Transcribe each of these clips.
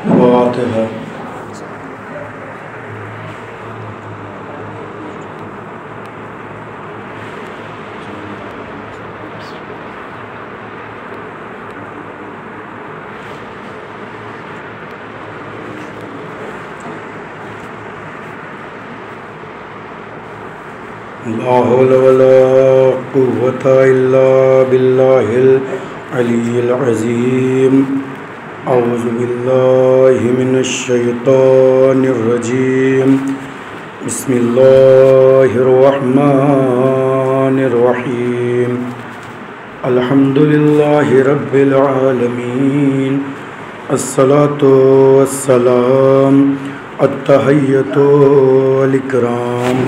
فاتحہ۔ لا حول ولا قوة إلا بالله العلي العظيم۔ أعوذ بالله من الشيطان الرجيم۔ بسم الله الرحمن الرحيم۔ الحمد لله رب العالمين، الصلاة والسلام، التحية والإكرام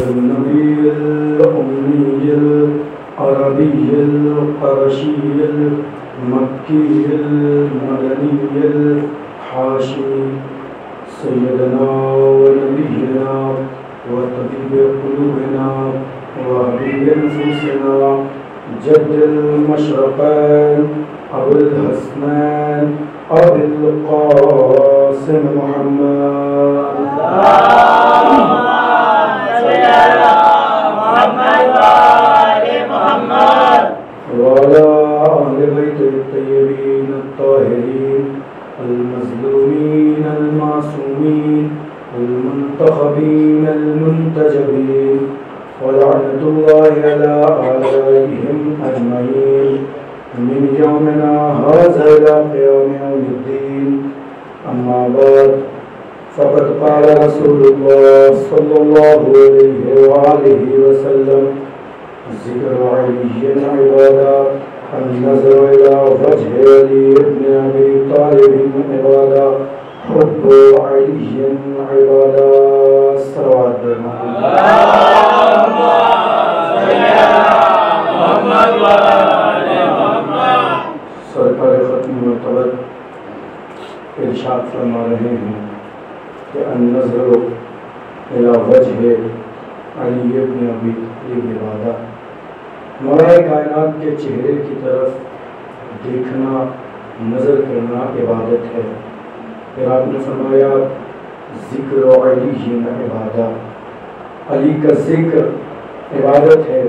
النبي الأمي العربي القرشي المكي المدني الحاشمي سيدنا ونبينا وطبيب قلوبنا وحبيب نفوسنا جد المشرقين أبو الحسنين أبي القاسم محمد وعلى أهل بيت الطيبين الطاهرين المظلومين المعصومين المنتخبين المنتجبين، ولعنة الله على أعدائهم أجمعين من يومنا هذا إلى قيام يوم الدين. أما بعد، فقد قال رسول الله صلى الله عليه وآله وسلم: ذكر علي عبادة، النظر إلى وجه علي بن أبي طالب عبادة، حب علي عبادة. صلوات سرکار ختم مرتبت ارشاد فرما رہے ہیں کہ النظر إلى وجه علی بن ابی طالب عبادہ، مولا کائنات کے چہرے کی طرف دیکھنا، نظر کرنا عبادت ہے۔ پھر آپ نے فرمایا ذکر علی عبادہ، علی کا ذکر عبادت ہے۔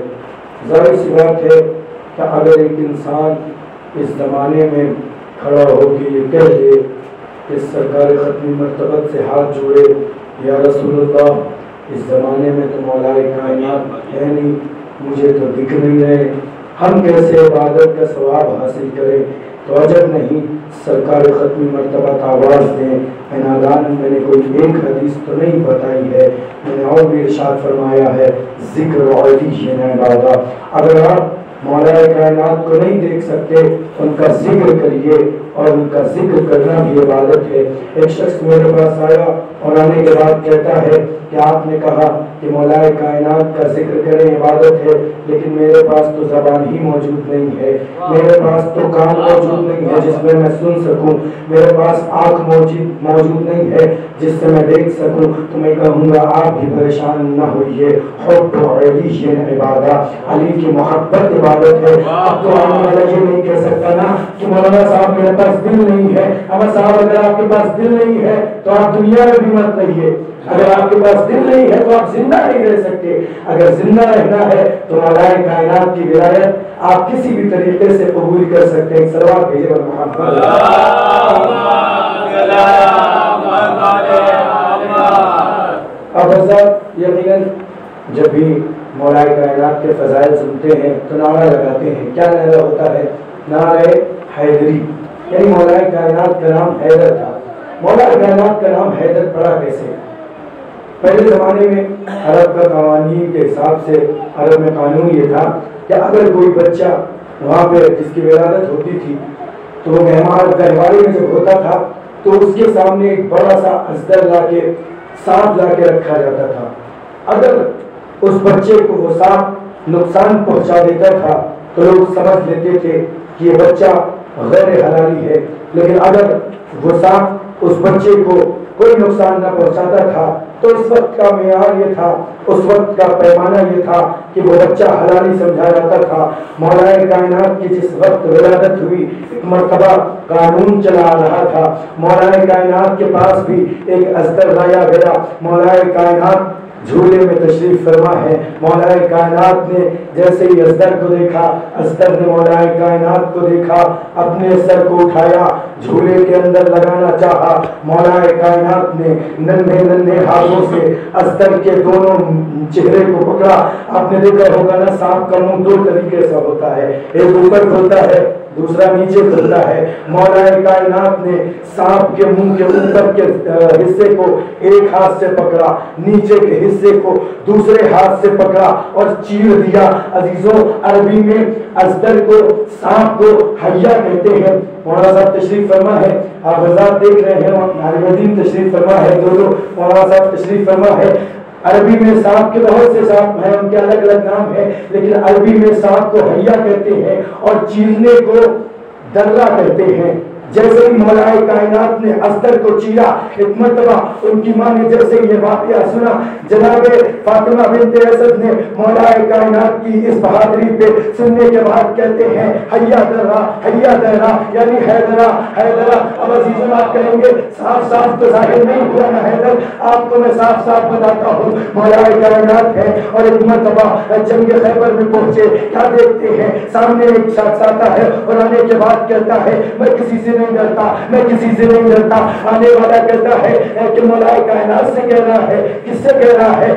ظاہر سی بات ہے کہ اگر ایک انسان اس زمانے میں کھڑا ہو کے یہ کہہ دے کہ سرکار ختم مرتبت سے ہاتھ جوڑے، یا رسول اللہ اس زمانے میں تو مولا کائنات ہے نہیں، مجھے تو دکھ نہیں رہے، ہم کیسے عبادت کا ثواب حاصل کریں؟ تو عجب نہیں سرکار ختم مرتبہ آواز دیں، انادان میں نے کوئی ایک حدیث تو نہیں بتائی ہے، میں نے اور بھی ارشاد فرمایا ہے ذکر علی عبادہ۔ اگر آپ مولا کائنات کو نہیں دیکھ سکتے ان کا ذکر کریے، اور ان کا ذکر کرنا بھی عبادت ہے۔ ایک شخص میرے پاس آیا اور آنے کے بعد کہتا ہے کہ آپ نے کہا کہ مولا کائنات کا ذکر کریں عبادت ہے، لیکن میرے پاس تو زبان ہی موجود نہیں ہے، میرے پاس تو کان موجود نہیں ہے جس میں میں سن سکوں، میرے پاس آنکھ موجود نہیں ہے جس سے میں دیکھ سکوں، تو میں کہوں گا آپ بھی پریشان نہ ہوئیے، حب علی عبادہ، علی کی محبت عبادت ہے۔ اب تو آنے والا یہ نہیں کہہ سکتا نا کہ مولانا صاحب میرے پاس دل نہیں ہے۔ اب صاحب اگر آپ کے پاس دل نہیں ہے تو آپ دنیا میں بھی مت رہیے، اگر آپ کے پاس دل نہیں ہے تو آپ زندہ نہیں رہ سکتے۔ اگر زندہ رہنا ہے تو مولا کائنات کی ولایت آپ کسی بھی طریقے سے قبول کر سکتے ہیں۔ صلوات بھیجے محمد۔ اب حضرت یقیناً جب بھی مولا کائنات کے فضائل سنتے ہیں تو نعرہ لگاتے ہیں۔ کیا نعرہ ہوتا ہے؟ نعرہ حیدری، یعنی مولا کائنات کا نام حیدر تھا۔ مولا کائنات کا نام حیدر پڑا کیسے؟ پہلے زمانے میں عرب کا قوانین کے حساب سے، عرب میں قانون یہ تھا کہ اگر کوئی بچہ وہاں پہ جس کی ولادت ہوتی تھی تو وہ مہمان گھروالی میں جب ہوتا تھا تو اس کے سامنے ایک بڑا سا اصدر سانپ لا کے رکھا جاتا تھا۔ اگر اس بچے کو وہ سانپ نقصان پہنچا دیتا تھا تو لوگ سمجھ لیتے تھے کہ یہ بچہ غیر حلالی ہے، لیکن اگر وہ سانپ اس بچے کو کوئی نقصان نہ پہنچاتا تھا، تو اس وقت کا معیار یہ تھا، اس وقت کا پیمانہ یہ تھا کہ وہ بچہ حلالی سمجھا جاتا تھا۔ مولا کائنات کی جس وقت ولادت ہوئی، ایک مرتبہ قانون چلا آ رہا تھا، مولا کائنات کے پاس بھی ایک اصدر لایا گیا۔ مولا کائنات جھولے میں تشریف فرما ہے۔ مولا کائنات نے جیسے ہی اصدر کو دیکھا، اصدر نے مولا کائنات کو دیکھا، اپنے سر کو اٹھایا، جھولے کے اندر لگانا چاہا۔ مولا کائنات نے ننھے ننھے ہاتھوں سے اصدر کے دونوں چہرے کو پکڑا۔ آپ نے دیکھا ہوگا نا، سانپ کا منہ دو طریقے سے ہوتا ہے، ایک اوپر کھلتا ہے، دوسرا نیچے کھلتا ہے۔ مولا کائنات نے سانپ کے منہ کے اوپر کے حصے کو ایک ہاتھ سے پکڑا، نیچے کے حصے کو دوسرے ہاتھ سے پکڑا اور چیر دیا۔ عزیزوں، عربی میں اصدر کو، سانپ کو حیا کہتے ہیں۔ مولانا صاحب تشریف فرما ہے، آپ حضرات دیکھ رہے ہیں، عالم دین تشریف فرما ہے، دونوں مولانا صاحب تشریف فرما ہے۔ عربی میں سانپ کے بہت سے سانپ ہیں، ان کے الگ الگ نام ہیں، لیکن عربی میں سانپ کو حیا کہتے ہیں اور چیرنے کو درہ کہتے ہیں۔ جیسے ہی مولا کائنات نے اصدر کو چیرا، ایک مرتبہ ان کی ماں نے جیسے یہ واقعہ سنا، جناب فاطمہ بنت اسد نے مولا کائنات کی اس بہادری پہ سننے کے بعد کہتے ہیں حیا درہ، حیا درہ، یعنی حیدرہ، حیدرہ۔ اب عزیزوں، آپ کہیں گے صاف صاف تو ظاہر نہیں ہوا نا حیدر، آپ کو میں صاف صاف بتاتا ہوں، مولا کائنات ہے۔ اور ایک مرتبہ جنگ خیبر میں پہنچے، کیا دیکھتے ہیں، سامنے ایک شخص آتا ہے اور آنے کے بعد کہتا ہے میں کسی سے نہیں ڈرتا، میں کسی سے نہیں ڈرتا۔ آنے والا کہتا ہے کہ مولا کائنات سے کہہ رہا ہے، کس سے کہہ رہا ہے؟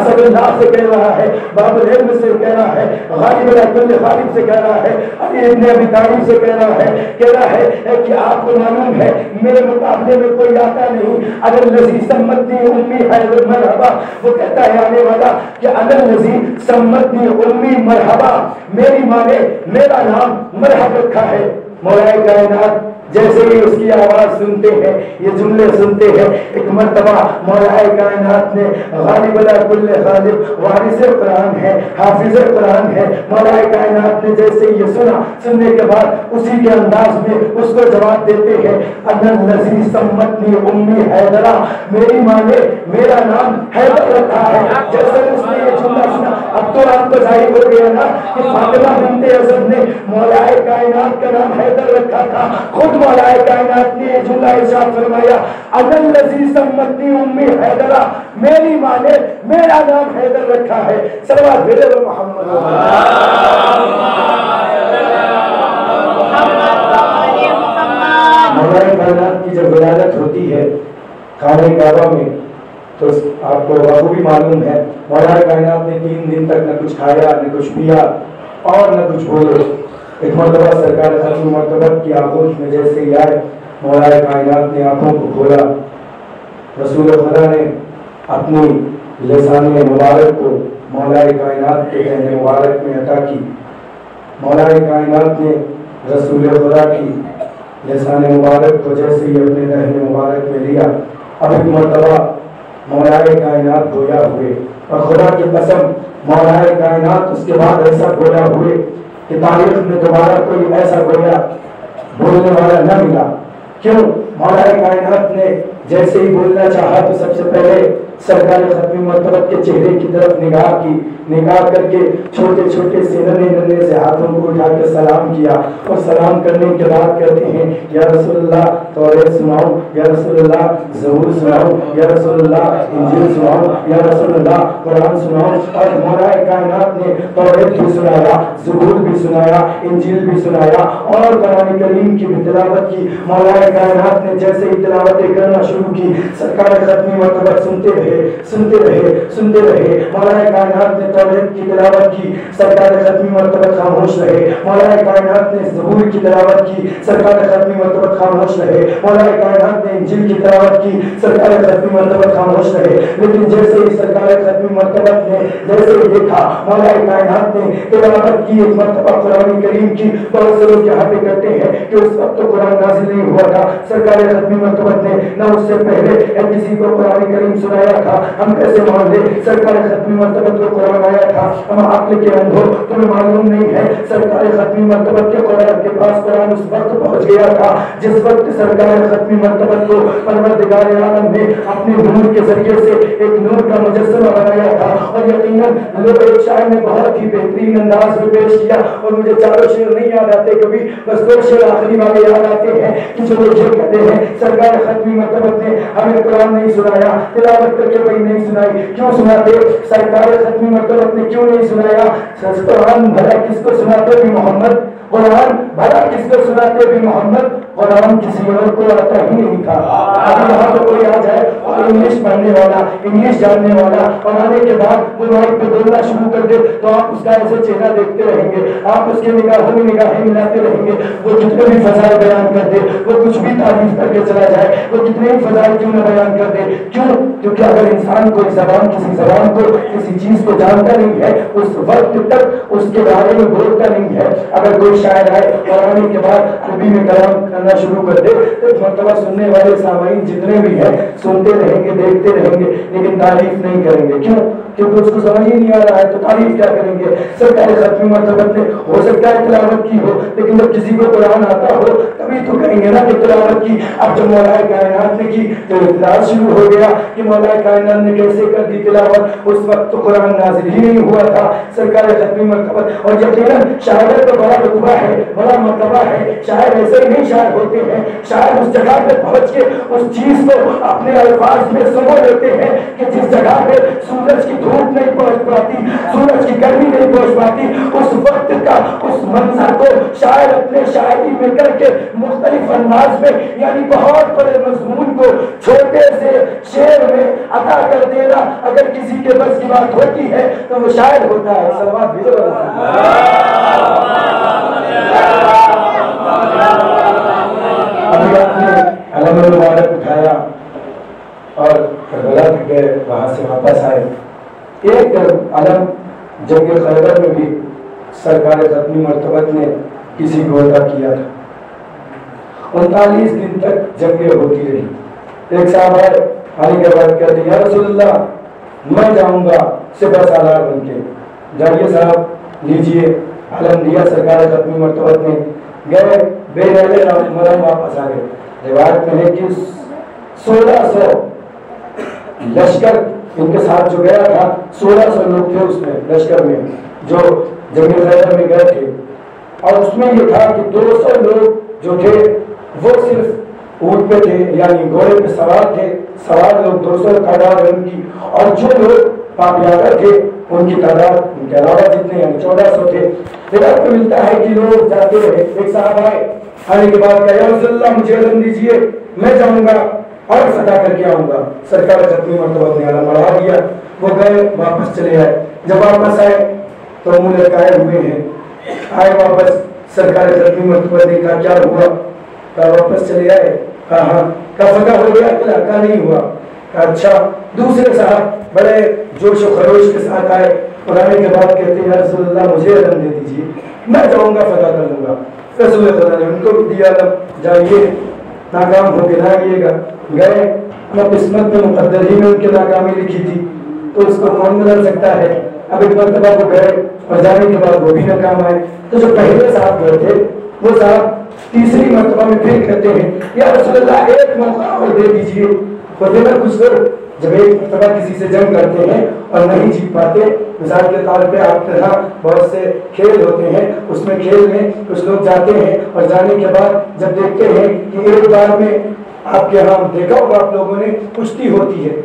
اسد اللہ سے کہہ رہا ہے، باب العلم سے کہہ رہا ہے، غالب الکل غالب سے کہہ رہا ہے، علی ابن ابی طالب سے کہہ رہا ہے کہ آپ کو معلوم ہے میرے مقابلے میں کوئی آتا نہیں۔ اگر الذی سمتنی امی حیدر مرحبا، وہ کہتا ہے آنے والا کہ اگر الذی سمتنی امی مرحبا، میری ماں نے میرا نام مرحب رکھا ہے۔ مولا کائنات جیسے ہی اس کی آواز سنتے ہیں، یہ جملے سنتے ہیں، ایک مرتبہ مولا کائنات نے غالب الکل غالب، وارث قرآن ہے، حافظ قرآن ہے، مولا کائنات نے جیسے یہ سنا، سننے کے بعد اسی کے انداز میں اس کو جواب دیتے ہیں انا الذی سمتنی امی حیدرہ، میری ماں نے میرا نام حیدر رکھا ہے۔ جیسے اس نے یہ جملہ سنا، اب تو آپ کو ظاہر ہو گیا نا کہ فاطمہ بنت اسد نے مولا کائنات کا نام حیدر رکھا تھا۔ خود مولا کائنات نے یہ جملہ ارشاد فرمایا انا الذی سمتنی امی حیدرہ، میری ماں نے میرا نام حیدر رکھا ہے۔ صلوات بھیجے محمد۔ مولا کائنات کی جب ولادت ہوتی ہے خانہ کعبہ میں، تو آپ کو بخوبی معلوم ہے مولا کائنات نے 3 دن تک نہ کچھ کھایا، نہ کچھ پیا اور نہ کچھ بولے۔ ایک مرتبہ سرکار ختم مرتبہ کی آغوش میں جیسے ہی آئے، مولا کائنات نے آنکھوں کو کھولا، رسول خدا نے اپنی لسان مبارک کو مولا کائنات کے دہن مبارک میں عطا کی۔ مولا کائنات نے رسول خدا کی لسان مبارک کو جیسے ہی اپنے دہن مبارک میں لیا، اب ایک مرتبہ مولا کائنات گویا ہوئے، اور خدا کی قسم مولا کائنات اس کے بعد ایسا گویا ہوئے کہ تاریخ میں دوبارہ کوئی ایسا گویا بولنے والا نہ ملا۔ کیوں؟ مولا کائنات نے جیسے ہی بولنا چاہا تو سب سے پہلے سرکار ختم مرتبہ کے چہرے کی طرف نگاہ کی، نگاہ کر کے چھوٹے چھوٹے سے ننھے سے ہاتھوں کو اٹھا کے سلام کیا، اور سلام کرنے کے بعد کہتے ہیں یا رسول اللہ توریت سناؤ، یا رسول اللہ زبور سناؤ، یا رسول اللہ انجیل سناؤ، یا رسول اللہ قرآن سناؤ۔ اور مولا کائنات نے توریت بھی سنایا، زبور بھی سنایا، انجیل بھی سنایا اور قرآن کریم کی بھی تلاوت کی۔ مولا کائنات نے جیسے ہی تلاوتیں کرنا شروع کی، سرکار ختمی مرتبہ سنتے رہے سنتے رہے سنتے رہے۔ مولا کائنات نے توریت کی تلاوت کی، سرکار ختمی مرتبہ خاموش رہے۔ مولا کائنات نے زبور کی تلاوت کی، سرکار ختمی مرتبہ خاموش رہے۔ مولا کائنات نے انجیل کی تلاوت کی، سرکار ختمی مرتبہ خاموش رہے۔ لیکن جیسے ہی سرکار ختمی مرتبہ نے جیسے ہی دیکھا مولا کائنات نے تلاوت کی ایک مرتبہ قرآن کریم کی، بہت سے لوگ یہاں پہ کہتے ہیں کہ اس وقت تو قرآن نازل نہیں ہوا تھا، سرکار ختمی مرتبہ نے نہ اس سے پہلے کسی کو قرآن کریم سنایا آیا تھا ہم کیسے مان لیں؟ سرکار ختمی مرتبہ کو قرآن آیا تھا ہم عقل کے اندھو، تمہیں معلوم نہیں ہے سرکار ختمی مرتبہ کے قرآن کے پاس قرآن اس وقت پہنچ گیا تھا جس وقت سرکار ختمی مرتبہ کو پروردگار عالم نے اپنے نور کے ذریعے سے ایک نور کا مجسمہ بنایا تھا۔ اور یقیناً لوگ ایک شاعر نے بہت ہی بہترین انداز میں پیش کیا، اور مجھے چاروں شعر نہیں یاد آتے کبھی، بس دو شعر آخری والے یاد آتے ہیں کہ جو لوگ یہ کہتے ہیں سرکار ختمی مرتبہ نے ہمیں قرآن نہیں سنایا، تلاوت کر کے بھائی نہیں سنائی، کیوں سناتے؟ سرکار ختمی مرتبہ نے کیوں نہیں سنایا؟ قرآن بھلا کس کو سناتے بھی محمد، قرآن بھلا کس کو سناتے بھی محمد، قرآن کسی اور کو آتا ہی نہیں تھا۔ ابھی یہاں تو کوئی آ جائے اور انگلش پڑھنے والا، انگلش جاننے والا، اور آنے کے بعد وہ مائک پہ بولنا شروع کر دے تو آپ اس کا ایسے چہرہ دیکھتے رہیں گے، آپ اس کے نگاہوں میں نگاہیں ملاتے رہیں گے، وہ کتنے بھی فضائل بیان کر دے، وہ کچھ بھی تعریف کر کے چلا جائے، وہ کتنے بھی فضائل کیوں نہ بیان کر دے، کیوں؟ کیونکہ اگر انسان کوئی زبان کسی زبان کو کسی چیز کو جانتا نہیں ہے اس وقت تک اس کے بارے میں بولتا نہیں ہے۔ اگر کوئی شاعر آئے اور آنے کے بعد عربی میں کلام کرنا شروع کر دے تو ایک مرتبہ سننے والے سامعین جتنے بھی ہیں سنتے رہیں گے، دیکھتے رہیں گے، لیکن تعریف نہیں کریں گے۔ کیوں؟ کیونکہ اس کو سمجھ ہی نہیں آ رہا ہے تو تعریف کیا کریں گے؟ سرکار ختمی مرتبہ نے ہو سکتا ہے تلاوت کی ہو، لیکن جب کسی کو قرآن آتا ہو تبھی تو کہیں گے نا کہ تلاوت کی۔ اب جب مولا کائنات نے کی تو اعتراض شروع ہو گیا کہ مولا کائنات نے کیسے کر دی تلاوت، اس وقت تو قرآن نازل ہی نہیں ہوا تھا۔ سرکار ختمی مرتبہ، اور یقیناً شاعر کا بڑا رتبہ ہے، بڑا مرتبہ ہے، شاعر ایسے ہی نہیں شاعر ہوتے ہیں، شاعر اس جگہ پہ پہنچ کے اس چیز کو اپنے الفاظ میں سمجھ لیتے ہیں کہ جس جگہ پہ سورج کی دھوپ نہیں پہنچ پاتی، سورج کی گرمی نہیں پہنچ پاتی، اس وقت کا اس منظر کو شاعر اپنے شاعری میں کر کے مختلف انداز میں، یعنی بہت بڑے مضمون کو چھوٹے سے شعر میں عطا کر دینا اگر کسی کے بس کی بات ہوتی ہے تو وہ شاعر ہوتا ہے۔ صلوات بھیجو۔ ابھی آپ نے علم المبارک اٹھایا اور کربلا تک گئے، وہاں سے واپس آئے۔ ایک علم جنگ خیبر میں بھی سرکار ختمی مرتبہ نے کسی کو عطا کیا تھا۔ 39 دن تک جنگیں ہوتی رہی۔ ایک صاحب آنے کے بعد کہتے ہیں یا رسول اللہ میں جاؤں گا سپہ سالار بن کے۔ جائیے صاحب لیجئے، علم دیا سرکار ختمی مرتبہ نے، گئے بے رہے مرم واپس آ گئے۔ روایت میں ہے کہ 1600 لشکر ان کے ساتھ جو گیا تھا، 1600 لوگ تھے اس میں لشکر میں جو جنگ خیبر میں گئے تھے، اور اس میں یہ تھا کہ 200 لوگ جو تھے وہ صرف اونٹ پہ تھے، یعنی گھوڑے پہ سوار تھے، سوار لوگ 200 تعداد ان کی، اور جو لوگ پاپیادہ تھے ان کی تعداد ان کے علاوہ جتنے یعنی 1400 تھے۔ روایت میں ملتا ہے کہ لوگ جاتے رہے۔ ایک صاحب آنے کے بعد کہا یا رسول اللہ مجھے علم دیجیے، میں جاؤں گا اور فتح کر کے آؤں گا۔ سرکار ختمی مرتبہ نے علم بڑھا دیا، وہ گئے واپس چلے آئے۔ جب واپس آئے تو منہ لٹکائے ہوئے ہیں، آئے واپس، سرکار ختمی مرتبہ نے کہا کیا ہوا؟ کہا واپس چلے آئے؟ کہا ہاں۔ کہا فتح ہو گیا؟ کہا نہیں ہوا۔ کہا اچھا۔ دوسرے صاحب بڑے جوش و خروش کے ساتھ آئے، اور آنے کے بعد کہتے ہیں یا رسول اللہ مجھے علم دے دیجیے، میں جاؤں گا فتح کر لوں گا۔ رسول اللہ نے ان کو بھی دیا علم، جائیے ناکام ہو کے نہ آئیے گا۔ گئے، اپنا قسمت میں مقدر ہی میں ان کی ناکامی لکھی تھی تو اس کو کون بدل سکتا ہے۔ اب ایک مرتبہ وہ گئے اور جانے کے بعد وہ بھی ناکام آئے، تو جو پہلے صاحب گئے تھے وہ صاحب تیسری مرتبہ میں پھر کہتے ہیں یا رسول اللہ ایک موقع اور دے دیجیے۔ ہوتے نا کچھ لوگ جب ایک مرتبہ کسی سے جنگ کرتے ہیں اور نہیں جیت پاتے، مثال کے طور پہ آپ کے یہاں بہت سے کھیل ہوتے ہیں، اس میں کھیل میں کچھ لوگ جاتے ہیں اور جانے کے بعد جب دیکھتے ہیں کہ ایک بار میں آپ کے یہاں دیکھا ہوگا آپ لوگوں نے کشتی ہوتی ہے،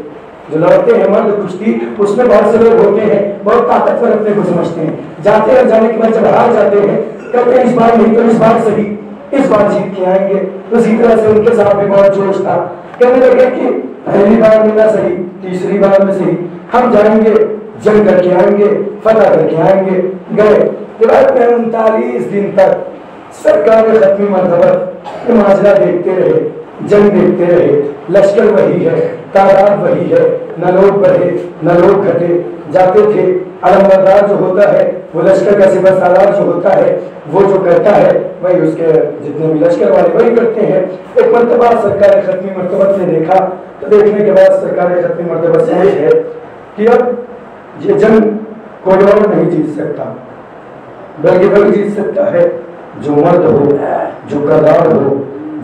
جو لڑتے ہیں مرد کشتی، اس میں بہت سے لوگ ہوتے ہیں بہت طاقتور اپنے کو سمجھتے ہیں، جاتے ہیں جانے کے بعد جب ہار جاتے ہیں کہتے ہیں اس بار نہیں تو اس بار صحیح، اس بار جیت کے آئیں گے۔ تو اسی طرح سے ان کے ساتھ بھی بہت جوش تھا، کہنے لگے کہ پہلی بار میں نہ صحیح، تیسری بار میں صحیح، ہم جائیں گے جنگ کر کے آئیں گے، فتح کر کے آئیں گے۔ گئے، روایت میں 39 دن تک سرکار ختمی مرتبہ ماجرا دیکھتے رہے، جنگ دیکھتے رہے، لشکر وہی ہے، تعداد وہی ہے، نہ لوگ بڑھے نہ لوگ گھٹے، جاتے تھے۔ علم بردار جو ہوتا ہے وہ لشکر کا سپہ سالار جو ہوتا ہے وہ جو کرتا ہے وہی اس کے جتنے بھی لشکر والے وہی کرتے ہیں۔ ایک مرتبہ سرکار ختمی مرتبہ نے دیکھا تو دیکھنے کے بعد سرکار ختمی مرتبہ سمجھ ہے کہ اب یہ جنگ کوئی اور نہیں جیت سکتا، بلکہ وہی جیت سکتا ہے جو مرد ہو، جو کردار ہو،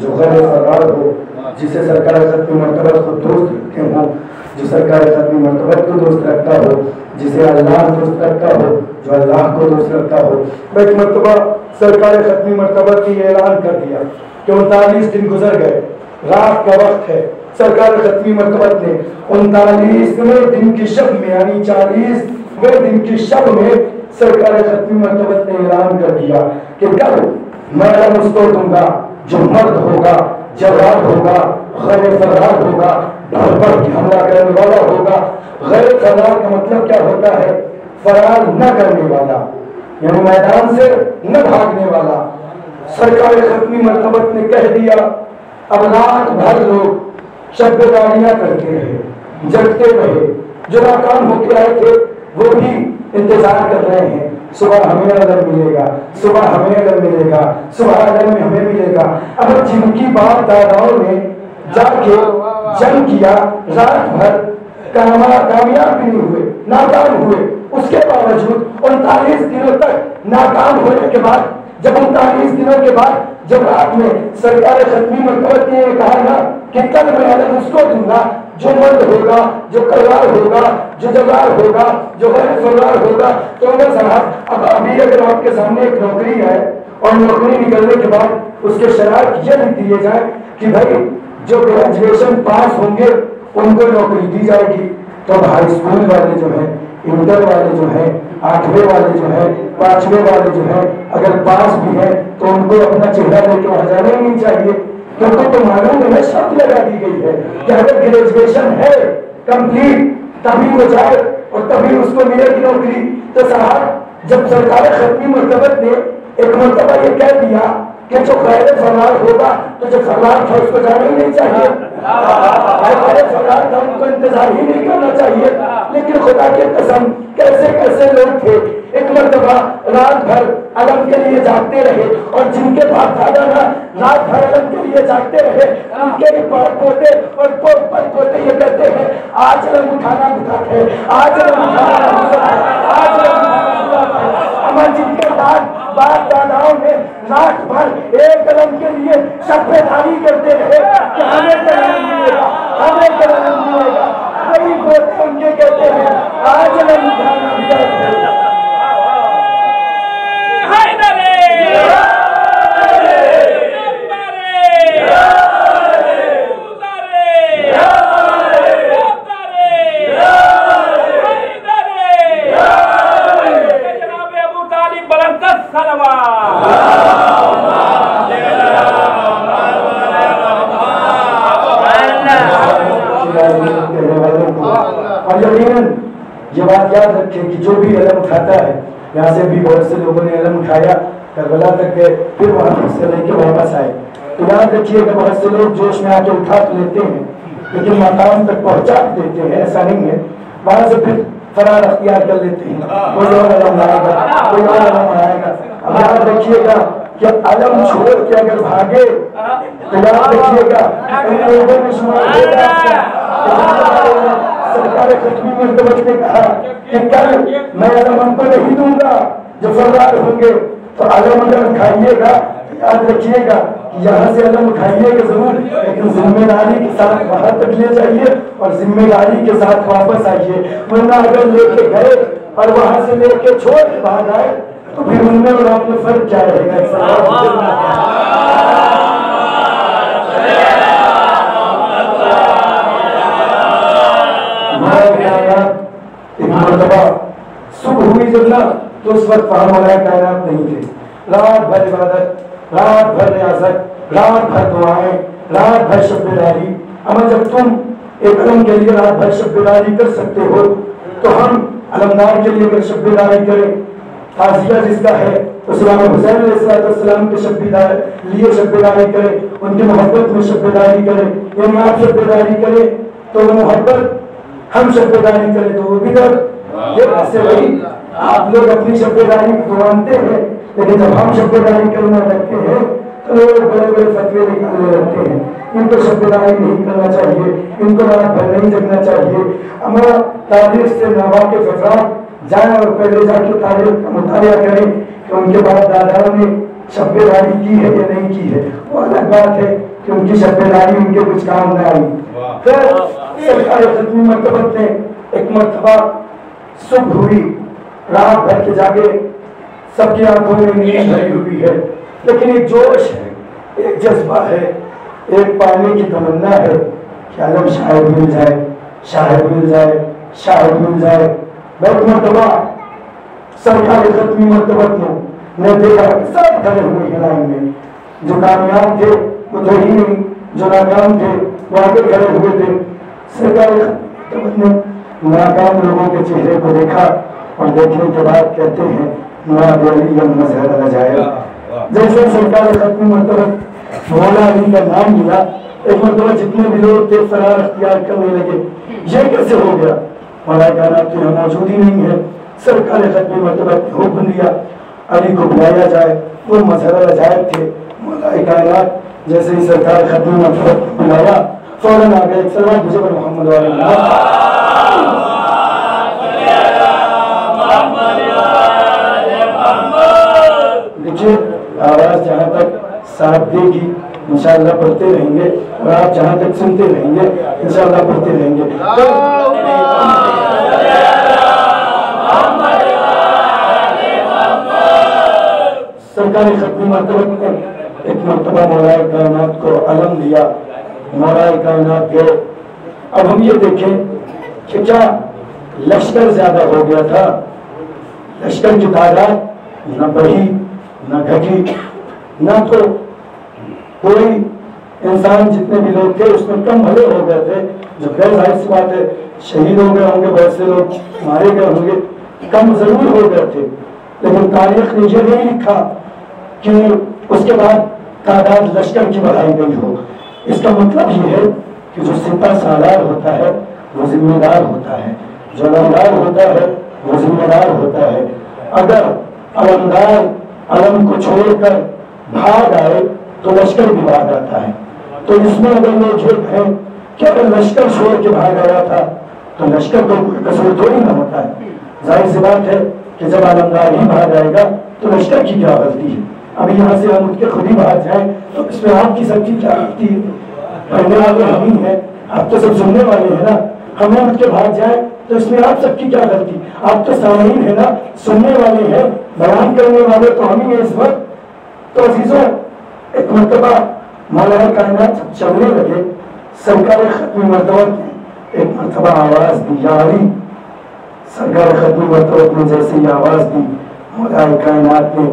جو غیر فرار ہو، جسے سرکار ختمی مرتبہ کو دوست رکھتے ہوں، جو سرکار ختمی مرتبہ کو دوست رکھتا ہو، جسے اللہ دوست رکھتا ہو، جو اللہ کو دوست رکھتا ہو۔ ایک مرتبہ سرکار ختمی مرتبہ کی اعلان کر دیا کہ 39 دن گزر گئے، رات کا وقت ہے۔ سرکار ختمی مرتبہ نے 39ویں دن کی شب میں یعنی 40ویں دن کی شب میں سرکار ختمی مرتبہ نے اعلان کر دیا کہ کل میں علم اس کو دوں گا جو مرد ہوگا، جواب ہوگا، غیر فرار ہوگا، ڈھال پر حملہ کرنے والا ہوگا۔ غیر فرار کا مطلب کیا ہوتا ہے؟ فرار نہ کرنے والا، یعنی میدان سے نہ بھاگنے والا۔ سرکار ختمی مرتبہ نے کہہ دیا اب رات بھر لوگ شب بیداریاں کرتے رہے، جگتے رہے، جو ناکام ہو کے آئے تھے وہ بھی انتظار کر رہے ہیں صبح ہمیں علم ملے گا، صبح ہمیں علم ملے گا، صبح علم میں ہمیں ملے گا۔ اب جن کی بات داداؤں نے جا کے جنگ کیا، رات بھر کامیاب بھی نہیں ہوئے، ناکام ہوئے، اس کے باوجود 39 دنوں تک ناکام ہونے کے بعد جب 39 دنوں کے بعد جب رات میں سرکار ختمی مرتبہ نے کہا نا کہ کل میں علم اس کو دوں گا جو مرد ہوگا، جو کردار ہوگا، جو جواب ہوگا، جو غیر فرار ہوگا، تو عمر صاحب اب ابھی اگر آپ کے سامنے ایک نوکری ہے اور نوکری نکلنے کے بعد اس کے شرائط یہ لکھ دیے جائیں کہ بھائی جو گریجویشن پاس ہوں گے ان کو نوکری دی جائے گی، تو ہائی اسکول والے جو ہیں، انٹر والے جو ہیں، 8ویں والے جو ہیں، 5ویں والے جو ہیں، اگر پاس بھی ہیں تو ان کو اپنا چہرہ لے کے وہاں جانا ہی نہیں چاہیے، کیونکہ تو معلوم ہے شرط لگا دی گئی ہے کہ اگر گریجویشن ہے کمپلیٹ تبھی وہ جائے اور تبھی اس کو ملے گی نوکری۔ تو صاحب جب سرکار ختمی مرتبہ نے ایک مرتبہ یہ کہہ دیا کہ جو غیر فرار ہوگا تو جو فرار تھا اس کو جانا ہی نہیں چاہیے، غیر فرار تھا ان کو انتظار ہی نہیں کرنا چاہیے، لیکن خدا کی قسم کیسے کیسے لوگ تھے ایک مرتبہ رات بھر علم کے لیے جاگتے رہے، اور جن کے پاس دادا نا رات بھر علم کے لیے جاگتے رہے ان کے بھی پاس پوتے اور پوتے یہ کہتے ہیں آج علم اٹھانا بتا ہے، آج علم اٹھانا بتا ہے، آج علم اٹھانا ہے۔ اما جن کے باپ داداؤں نے رات بھر ایک علم کے لیے شب بیداری کرتے رہے کہ ہمیں علم ملے گا، ہمیں علم ملے گا، وہی پوتے ان کے کہتے ہیں آج علم اٹھانا بتا ہے۔ اور یقیناً یہ بات یاد رکھیں کہ جو بھی علم اٹھاتا ہے، یہاں سے بھی بہت سے لوگوں نے علم اٹھایا، کربلا تک گئے، پھر وہاں سے لے کے واپس آئے، تو یاد رکھیے کہ بہت سے لوگ جوش میں آ کے اٹھا لیتے ہیں لیکن مقام تک پہنچا دیتے ہیں، ایسا نہیں ہے، وہاں سے پھر فرار اختیار کر لیتے ہیں، کوئی اور علم آئے گا، کوئی اور علم آئے گا۔ اب یاد رکھیے گا کہ علم چھوڑ کے اگر بھاگے تو یاد رکھیے گا ان لوگوں میں شمار ہو جائے گا۔ سرکار ختمی مرتبہ نے کہا کہ کل میں علم ان کو نہیں دوں گا جو فرار ہوں گے، تو علم اگر اٹھائیے گا یاد رکھیے گا یہاں سے علم اٹھائیے گا ضرور، لیکن ذمہ داری کے ساتھ وہاں تک لے جائیے اور ذمہ داری کے ساتھ واپس آئیے، ورنہ اگر لے کے گئے اور وہاں سے لے کے چھوڑ کے باہر آئے تو پھر ان میں اور آپ میں فرق کیا رہے گا؟ صبح ہوئی جب نا تو اس وقت وہاں مولا کائنات نہیں تھے، رات بھر عبادت، رات بھر ریاضت، رات بھر دعائیں، رات بھر شب بیداری۔ اما جب تم ایک علم کے لیے رات بھر شب بیداری کر سکتے ہو تو ہم علمدار کے لیے اگر شب بیداری کریں تعزیہ جس کا ہے اس امام حسین علیہ السلام کے شب بیداری لیے شب بیداری کرے، ان کی محبت میں شب بیداری کرے، یعنی آپ شب بیداری کرے تو وہ محبت، ہم شب بیداری کرے تو وہ بدعت۔ یہ ایسے وہی آپ لوگ اپنی شب بیداری کو مانتے ہیں، لیکن جب ہم شب بیداری کرنا لگتے ہیں تو لوگ بڑے بڑے فتوے نکالنے لگتے ہیں، ان کو شب بیداری نہیں کرنا چاہیے، ان کو رات بھر نہیں جگنا چاہیے۔ ہمارا تاریخ سے ناواقف افراد جائیں اور پہلے جا کے تاریخ کا مطالعہ کریں کہ ان کے باپ داداؤں نے شب بیداری کی ہے یا نہیں کی ہے۔ وہ الگ بات ہے کہ ان کی شب بیداری ان کے کچھ کام نہ آئی۔ پھر سرکار ختمی مرتبت نے ایک مرتبہ صبح ہوئی، رات بھر کے جاگے، سب کی آنکھوں میں نیند بھری ہوئی ہے، لیکن ایک جوش ہے، ایک جذبہ ہے، ایک پانے کی تمنا ہے کہ عالم شاید مل جائے، شاید مل جائے، شاید مل جائے۔ ایک مرتبہ سرکار ختمی مرتبت نے دیکھا کہ سب کھڑے ہوئے ہیں لائن میں، جو کامیاب تھے وہ تھے ہی نہیں، جو ناکام تھے وہ آگے کھڑے ہوئے تھے۔ سرکار ختمی مرتبت نے ناکام لوگوں کے چہرے کو دیکھا اور دیکھنے کے بعد کہتے ہیں مراد علی مظہر العجائب۔ جیسے سرکار ختمی مرتبت مولا علی کا نام ملا، ایک مرتبہ جتنے بھی لوگ تھے فرار اختیار کرنے لگے، یہ کیسے ہو گیا؟ مولا کائنات تو یہاں موجود ہی نہیں ہے۔ سرکار ختمی مرتبت نے حکم دیا علی کو بلایا جائے، وہ مظہر العجائب تھے مولا کائنات۔ جیسے ہی سرکار ختمی مرتبت نے بلایا فوراً آ گئے، سلام مجھے پر محمد علیہ دیکھیے آواز جہاں تک ساتھ دے گی انشاءاللہ پڑھتے رہیں گے، اور آپ جہاں تک سنتے رہیں گے انشاءاللہ پڑھتے رہیں گے۔ سرکار ختمی مرتبت نے ایک مرتبہ مولا کائنات کو علم دیا، مولا کائنات گئے۔ اب ہم یہ دیکھیں کہ کیا لشکر زیادہ ہو گیا تھا؟ لشکر کی تعداد نہ بڑھی نہ گھٹی، نہ تو کوئی انسان جتنے بھی لوگ تھے اس میں کم بھلے ہو گئے تھے، جو غیر ظاہر سی بات ہے، شہید ہو گئے ہوں گے، بہت سے لوگ مارے گئے ہوں گے، کم ضرور ہو گئے تھے، لیکن تاریخ نے یہ نہیں لکھا کہ اس کے بعد تعداد لشکر کی بڑھائی گئی ہو۔ اس کا مطلب یہ ہے کہ جو سپہ سالار ہوتا ہے وہ ذمہ دار ہوتا ہے، جو علمدار ہوتا ہے وہ ذمہ دار ہوتا ہے۔ اگر علمدار علم کو چھوڑ کر بھاگ آئے تو لشکر بھی بھاگ آتا ہے۔ تو اس میں اگر لوگ یہ کہیں کہ اگر لشکر چھوڑ کے بھاگ آیا تھا تو لشکر کو کوئی قصور تھوڑی نہ ہوتا ہے۔ ظاہر سی بات ہے کہ جب علمدار ہی بھاگ آئے گا تو لشکر کی کیا غلطی ہے؟ اب یہاں سے ہم اٹھ کے خود ہی باہر جائیں تو اس میں آپ کی سب کی کیا غلطی ہے؟ پڑھنے والے ہم ہی ہیں، آپ تو سب سننے والے ہیں نا، ہمیں اٹھ کے بھاگ جائیں تو اس میں آپ سب کی کیا غلطی؟ آپ تو سامعین ہیں نا، سننے والے ہیں، بیان کرنے والے تو ہم ہی ہیں اس وقت۔ تو عزیزوں ایک مرتبہ مولا کائنات جب چلنے لگے، سرکار ختمی مرتبہ نے ایک مرتبہ آواز دی، یا علی۔ سرکار ختمی مرتبہ نے جیسے ہی آواز دی، مولا کائنات نے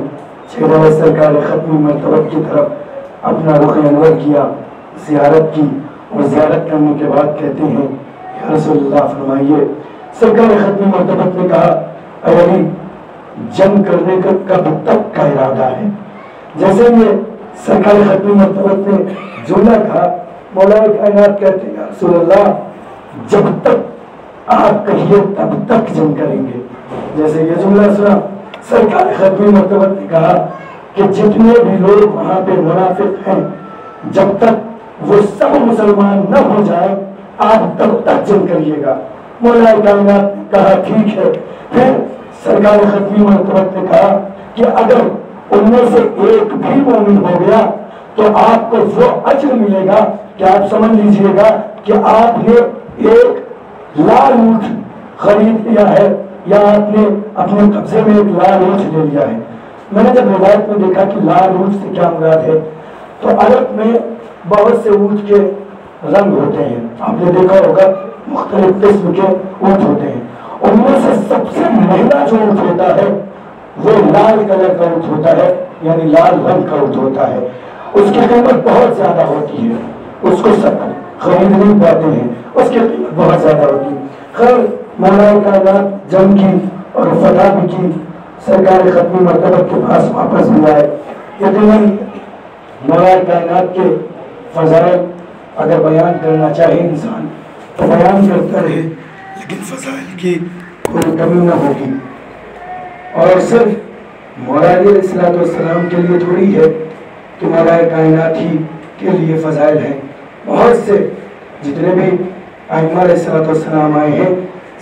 چہرہ سرکار ختمی مرتبہ کی طرف اپنا رخ انور کیا، زیارت کی، اور زیارت کرنے کے بعد کہتے ہیں یا رسول اللہ فرمائیے۔ سرکار ختمی مرتبہ نے کہا اے علی، جنگ کرنے کا کب تک کا ارادہ ہے؟ جیسے یہ سرکار ختمی مرتبہ نے جملہ کہا، مولا کائنات کہتے ہیں یا رسول اللہ جب تک آپ کہیے تب تک جنگ کریں گے۔ جیسے یہ جملہ سنا، سرکار ختمی مرتبہ نے کہا کہ جتنے بھی لوگ وہاں پہ منافق ہیں جب تک وہ سب مسلمان نہ ہو جائیں آپ تب تک جنگ کریے گا۔ مولا کائنات نے کہا ٹھیک ہے۔ پھر سرکار ختمی مرتبہ نے کہا کہ اگر ان میں سے ایک بھی مومن ہو گیا تو آپ کو وہ اجر ملے گا کہ آپ سمجھ لیجئے گا کہ آپ نے ایک لال اونٹ خرید لیا ہے یا آپ نے اپنے قبضے میں ایک لال اونٹ لے لیا ہے۔ میں نے جب روایت میں دیکھا کہ لال اونٹ سے کیا مراد ہے تو عرب میں بہت سے اونٹ کے رنگ ہوتے ہیں، آپ نے دیکھا ہوگا مختلف قسم کے اونٹ ہوتے ہیں، ان میں سے سب سے مہنگا جو اونٹ ہوتا ہے وہ لال کلر کا اونٹ ہوتا ہے، یعنی لال رنگ کا اونٹ ہوتا ہے۔ اس کی قیمت بہت زیادہ ہوتی ہے، اس کو سب خرید نہیں پاتے ہیں، اس کی قیمت بہت زیادہ ہوتی ہے۔ خیر مولا کائنات جنگ کی اور فتح بھی کی، سرکار ختمی مرتبہ کے پاس واپس بھی آئے۔ یقیناً مولا کائنات کے فضائل اگر بیان کرنا چاہے انسان تو بیان کرتا رہے، لیکن فضائل کی کوئی کمی نہ ہوگی۔ اور صرف مولا علیہ السلام کے لیے تھوڑی ہے کہ مولا کائنات ہی کے لیے فضائل ہیں، بہت سے جتنے بھی ائمہ علیہ السلام آئے ہیں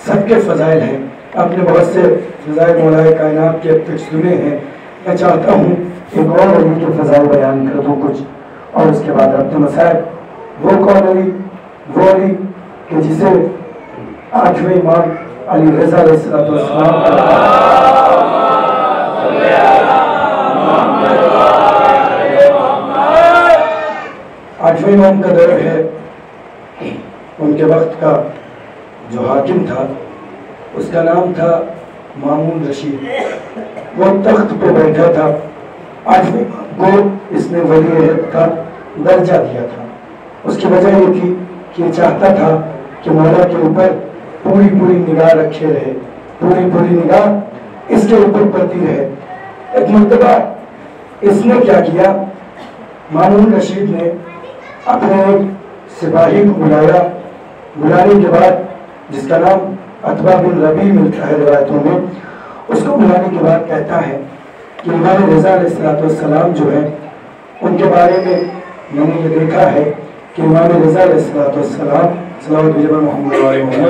سب کے فضائل ہیں۔ آپ نے بہت سے فضائل مولا کائنات کے اب تک سنے ہیں، میں چاہتا ہوں ایک اور علی کے فضائل بیان کر دوں کچھ، اور اس کے بعد اپنے مسائل۔ وہ کون علی؟ وہ علی کہ جسے 8ویں امام علی رضا علیہ السلام 8ویں امام کا دور ہے۔ ان کے وقت کا جو حاکم تھا اس کا نام تھا مامون رشید، وہ تخت پہ بیٹھا تھا۔ 8ویں امام کو اس نے ولی عہد کا درجہ دیا تھا۔ اس کی وجہ یہ تھی کہ یہ چاہتا تھا کہ مولا کے اوپر پوری نگاہ رکھے رہے، پوری نگاہ اس کے اوپر پڑتی رہے۔ ایک مرتبہ اس نے کیا کیا، مامون رشید نے اپنے ایک سپاہی کو بلانے کے بعد، جس کا نام عتبہ بن ربیع ملتا ہے روایتوں میں، اس کو بلانے کے بعد کہتا ہے کہ امام رضا علیہ السلام جو ہے ان کے بارے میں نے یہ دیکھا ہے کہ امام رضا علیہ السلام صلوات بجبر محمد علیہ وسلم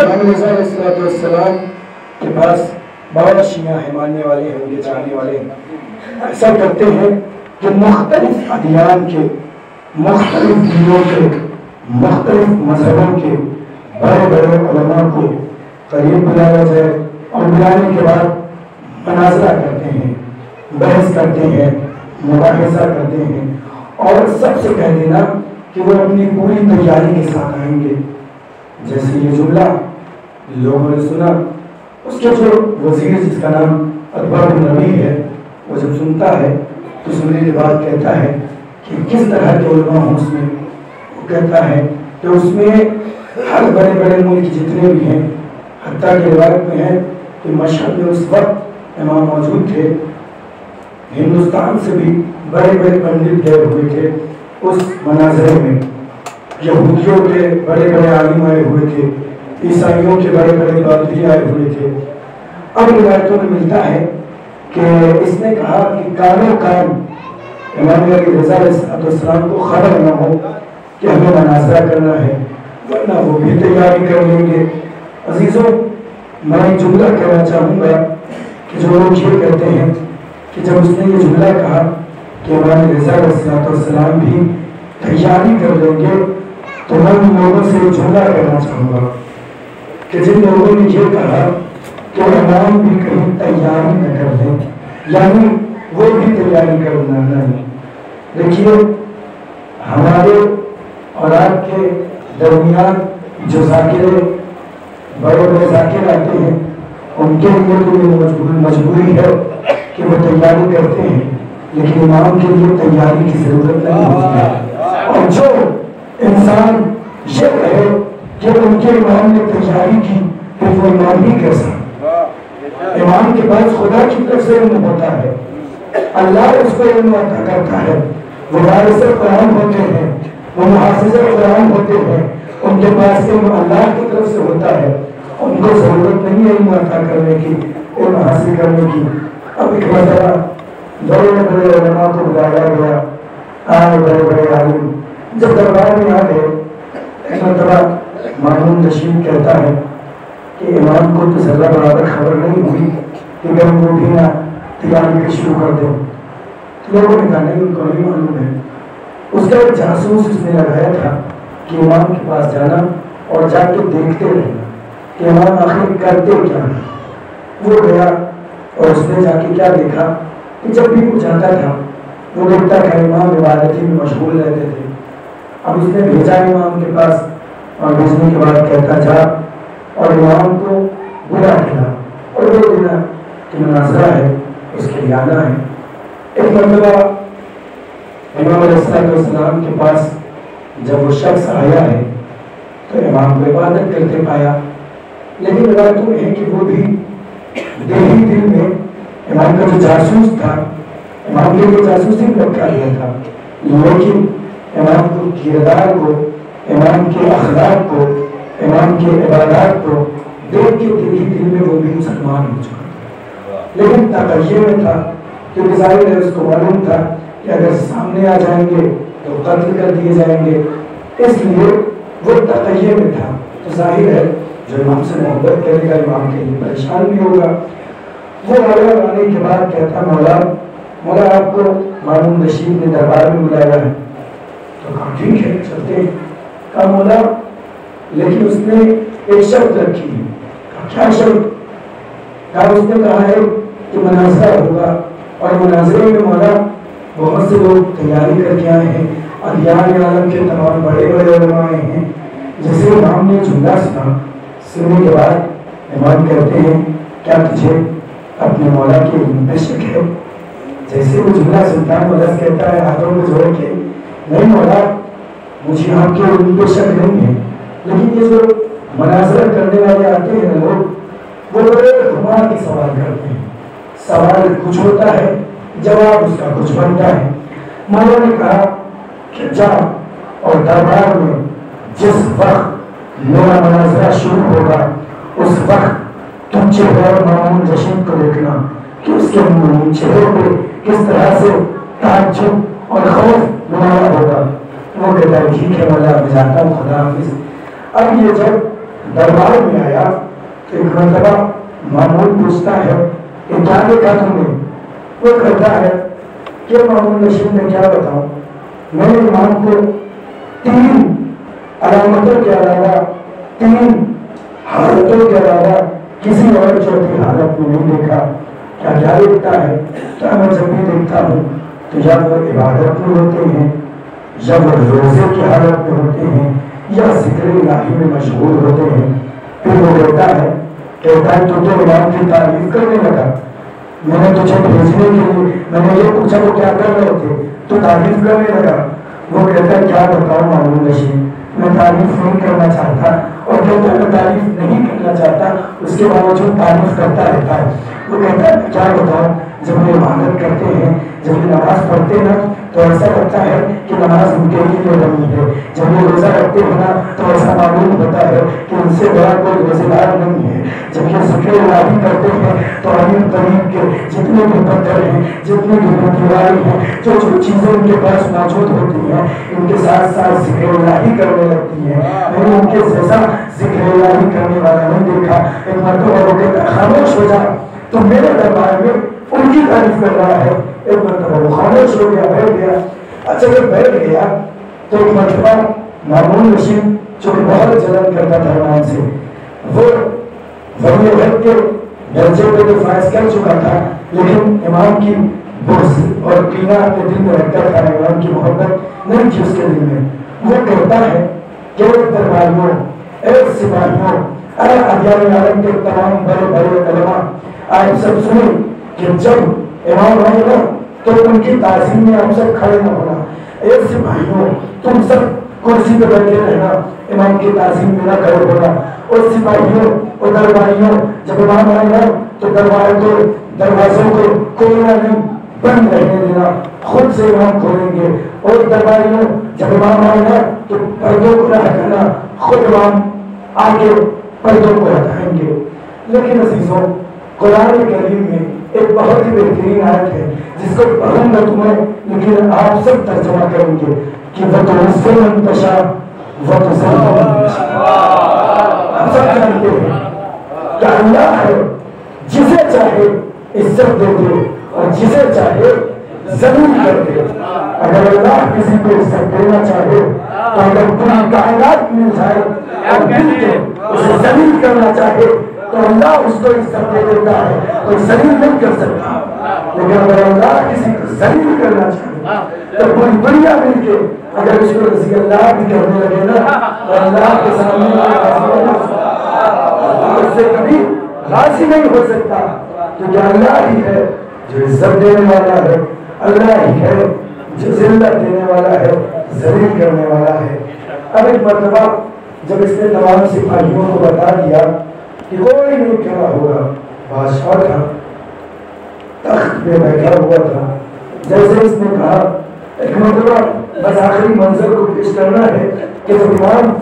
امام رضا علیہ السلام کے پاس بہت شیعہ ہیں، ماننے والے ہیں، ان کے چاہنے والے ہیں۔ ایسا کرتے ہیں کہ مختلف ادیان کے، مختلف دینوں کے، مختلف مذہبوں کے بڑے علماء کو قریب بلایا جائے، اور بلانے کے بعد مناظرہ کرتے ہیں، بحث کرتے ہیں، مباحثہ کرتے ہیں، اور سب سے کہہ دینا کہ وہ اپنی پوری تیاری کے ساتھ آئیں گے۔ جیسے یہ جملہ لوگوں نے سنا، اس کے جو وزیر جس کا نام عتبہ بن ربیع ہے، وہ جب سنتا ہے تو سننے کے بعد کہتا ہے کہ کس طرح کے علماء ہوں اس میں۔ وہ کہتا ہے کہ اس میں ہر بڑے ملک جتنے بھی ہیں، حتیٰ کہ روایت میں ہے کہ مشہد میں اس وقت امام موجود تھے، ہندوستان سے بھی بڑے پنڈت گئے ہوئے تھے اس مناظرے میں، یہودیوں کے بڑے عالم آئے ہوئے تھے، عیسائیوں کے بڑے پادری آئے ہوئے تھے۔ اب روایتوں میں ملتا ہے کہ اس نے کہا کہ کانوں کان امام علی رضا علیہ السلام کو خبر نہ ہو کہ ہمیں مناظرہ کرنا ہے، ورنہ وہ بھی تیاری کر لیں گے۔ عزیزوں، میں ایک جملہ کہنا چاہوں گا کہ جو لوگ یہ کہتے ہیں کہ جب اس نے یہ جملہ کہا کہ امام رضا علیہ السلام بھی تیاری کر لیں گے، تو میں ان لوگوں سے ایک جملہ کہنا چاہوں گا کہ جن لوگوں نے یہ کہا کہ امام بھی کہیں تیاری نہ کر لیں، یعنی وہ بھی تیاری کرنا نہیں۔ دیکھیے، ہمارے اور آپ کے درمیان جو ذاکرے بڑے ذاکر آتے ہیں، ان کے لیے تو یہ مجبوری ہے کہ وہ تیاری کرتے ہیں، لیکن امام کے لیے تیاری کی ضرورت نہیں ہوتی ہے۔ اور جو انسان یہ کہے کہ ان کے امام نے تیاری کی، پھر وہ امام ہی کیسا؟ امام کے پاس خدا کی طرف سے علم ہوتا ہے، اللہ اس کو علم عطا کرتا ہے، وہ وارث قرآن ہوتے ہیں، وہ محافظ قرآن ہوتے ہیں، ان کے پاس علم اللہ کی طرف سے ہوتا ہے، ان کو ضرورت نہیں ہے علم عطا کرنے کی، علم حاصل کرنے کی۔ اب ایک مرتبہ بڑے علماء کو بلایا گیا، آئے بڑے عالم، جب دربار میں آ گئے، ایک مرتبہ مامون رشید کہتا ہے کہ امام کو تو ذرہ برابر خبر نہیں ہوئی کہ اگر وہ بھی نہ تیاری کی شروع کر دیں۔ لوگوں نے کہا نہیں، ان کو نہیں معلوم ہے۔ اس کا ایک جاسوس اس نے لگایا تھا کہ امام کے پاس جانا اور جا کے دیکھتے رہنا کہ امام آخر کرتے کیا ہیں۔ وہ گیا اور اس نے جا کے کیا دیکھا کہ جب بھی وہ جاتا تھا وہ دیکھتا کہ امام عبادتی میں مشغول رہتے تھے۔ اب اس نے بھیجا امام کے پاس، اور بھیجنے کے بعد کہتا جا اور امام کو بلا کیا اور وہ دینا کہ مناظرہ ہے، اس کے لیے آنا ہے۔ ایک مرتبہ امام علیہ السلام کے پاس جب وہ شخص آیا ہے تو امام کو عبادت کرتے پایا. لیکن روایتوں میں ہے کہ وہ بھی دیہی دل میں امام کا جو جاسوس تھا، امام کے لیے جاسوسی میں رکھا گیا تھا، لیکن امام کو کردار کو، امام کے اخلاق کو، امام کے عبادات کو دیکھ کے دیہی دل میں وہ بھی مسلمان ہو چکا تھا. لیکن تقیہ میں تھا کہ ظاہر ہے اس کو معلوم تھا کہ اگر سامنے آ جائیں گے تو قتل کر دیے جائیں گے، اس لیے وہ تقیہ میں تھا. تو ظاہر ہے جو امام سے محبت کرے گا امام کے لیے پریشان بھی ہوگا. وہ مولا آنے کے بعد کہتا مولا آپ کو مامون رشید نے دربار میں بلایا ہے. تو کہا ٹھیک ہے چلتے ہیں. کہا مولا لیکن اس نے ایک شرط رکھی ہے. کیا شرط؟ کہا اس نے کہا ہے کہ مناظرہ ہوگا، اور مناظرے میں مولا بہت سے لوگ تیاری کر کے آئے ہیں، ادیان عالم کے تمام بڑے بڑے علماء آئے ہیں. جیسے امام نے جملہ سننے کے بعد امام کہتے ہیں کیا تجھے اپنے مولا کے علم پہ شک ہے؟ جیسے وہ جملہ سلطان مدرس کہتا ہے ہاتھوں میں جوڑ کے، نہیں مولا مجھے آپ کے علم پہ شک نہیں ہے، لیکن یہ جو مناظرہ کرنے والے آتے ہیں لوگ وہ بڑے گھما کے سوال کرتے ہیں. سوال کچھ ہوتا ہے، جواب اس کا کچھ بنتا ہے. مولا نے کہا کہ جا اور دربار میں جس وقت میرا مناظرہ شروع ہوگا اس وقت تم چہرہ مامون رشید کو دیکھنا کہ اس کے چہرے پہ کس طرح سے تعجب اور خوف نمایاں ہوگا. وہ کہتا ہے ٹھیک ہے مولا میں جاتا ہوں، خدا حافظ. اب یہ جب دربار میں آیا تو ایک مرتبہ مامون پوچھتا ہے کہ کیا دیکھا تم نے؟ وہ کہتا ہے کہ مامون رشید میں کیا بتاؤں، میں نے امام کو 3 علامتوں کے علاوہ، 3 حالتوں کے علاوہ کسی اور چوتھی حالت میں نہیں دیکھا. کیا کیا دیکھتا ہے؟ کیا میں جب بھی دیکھتا ہوں تو یا وہ عبادت میں ہوتے ہیں، یا وہ روزے کی حالت میں ہوتے ہیں، یا ذکر الہی میں مشغول ہوتے ہیں. پھر وہ کہتا ہے تو امام کی تعریف کرنے لگا. میں نے تجھے بھیجنے کے لیے میں نے یہ پوچھا وہ کیا کر رہے تھے، تو تعریف کرنے لگا. وہ کہتا ہے کیا بتاؤں مامون رشید، میں تعریف نہیں کرنا چاہتا. اور کہتا ہے میں تعریف نہیں کرنا چاہتا، اس کے باوجود تعریف کرتا رہتا ہے. وہ کہتا ہے کیا بتاؤں، جب وہ عبادت کرتے ہیں، جب وہ نماز پڑھتے ہیں نا تو ایسا لگتا ہے کہ نماز ان کے لیے بنی ہے. جب وہ روزہ رکھتے ہیں نا تو ایسا معلوم ہوتا ہے کہ ان سے بڑا کوئی روزے دار نہیں ہے. جب یہ ذکر الہی کرتے ہیں تو امیر طریق کے جتنے بھی پتھر ہیں، جتنے بھی دیواریں ہیں، جو چیزیں ان کے پاس موجود ہوتی ہیں، ان کے ساتھ ساتھ ذکر الہی کرنے لگتی ہیں. میں نے ان کے جیسا ذکر الہی کرنے والا نہیں دیکھا. ایک مرتبہ وہ کہتا ہے خاموش ہو جا، تو میرے دربار میں ان کی تعریف کر رہا ہے. ایک مرتبہ وہ خاموش ہو گیا، بیٹھ گیا. اچھا جب بیٹھ گیا تو ایک مرتبہ مامون رشید جو کہ بہت جلن کرتا تھا امام سے، وہ ولی عہد کے درجے پہ تو فائز کر چکا تھا، لیکن امام کی بغض اور کینہ اپنے دل میں رکھتا تھا، امام کی محبت نہیں تھی اس کے دل میں. وہ کہتا ہے کہ درباریوں، اے سپاہیوں، اے ادیان عالم کے تمام بڑے بڑے علماء، آپ سب سنیں کہ جب امام آئے نا تو ان کی تعظیم میں آپ سب کھڑے نہ ہونا. اے سپاہیوں تم سب کرسی پہ بیٹھے رہنا، امام کی تعظیم میں نہ کھڑے ہونا. اور سپاہیوں اور درباریوں جب امام آئے نا تو دروازوں کو کھولنا نہیں، بند رہنے دینا، خود سے امام کھولیں گے. اور درباریوں جب امام آئے نا تو پردوں کو نہ ہٹانا، خود امام آگے پردوں کو ہٹائیں گے. لیکن عزیزوں قرآن کریم میں ایک بہت ہی بہترین آیت ہے جس کو پڑھوں گا تمہیں، لیکن آپ سب ترجمہ کریں گے کہ وَتُعِزُّ مَن تَشَاءُ وَتُذِلُّ مَن تَشَاءُ. ہم سب جانتے ہیں کہ اللہ ہے جسے چاہے عزت دے دے اور جسے چاہے ذلیل کر دے. اگر اللہ کسی کو عزت دینا چاہے تو اگر پوری کائنات مل جائے اور مل کے اسے ذلیل کرنا چاہے تو اللہ اس کو عزت دے دیتا ہے، کوئی ذلیل نہیں کر سکتا. لیکن اگر اللہ کسی کو ذلیل کرنا چاہے تو پوری دنیا مل کے اگر اس کو رضی اللہ بھی کرنے لگے نا تو اللہ کے سامنے اس سے کبھی راضی نہیں ہو سکتا. کیونکہ اللہ ہی ہے جو عزت دینے والا ہے، اللہ ہی ہے جو ذلت دینے والا ہے، ذلیل کرنے والا ہے. اب ایک مرتبہ جب اس نے تمام سپاہیوں کو بتا دیا کہ کوئی نہیں کھڑا ہوگا، بادشاہ تھا تخت پہ بیٹھا ہوا تھا، جیسے اس نے کہا ایک مرتبہ بس آخری منظر کو پیش کرنا ہے کہ جب امام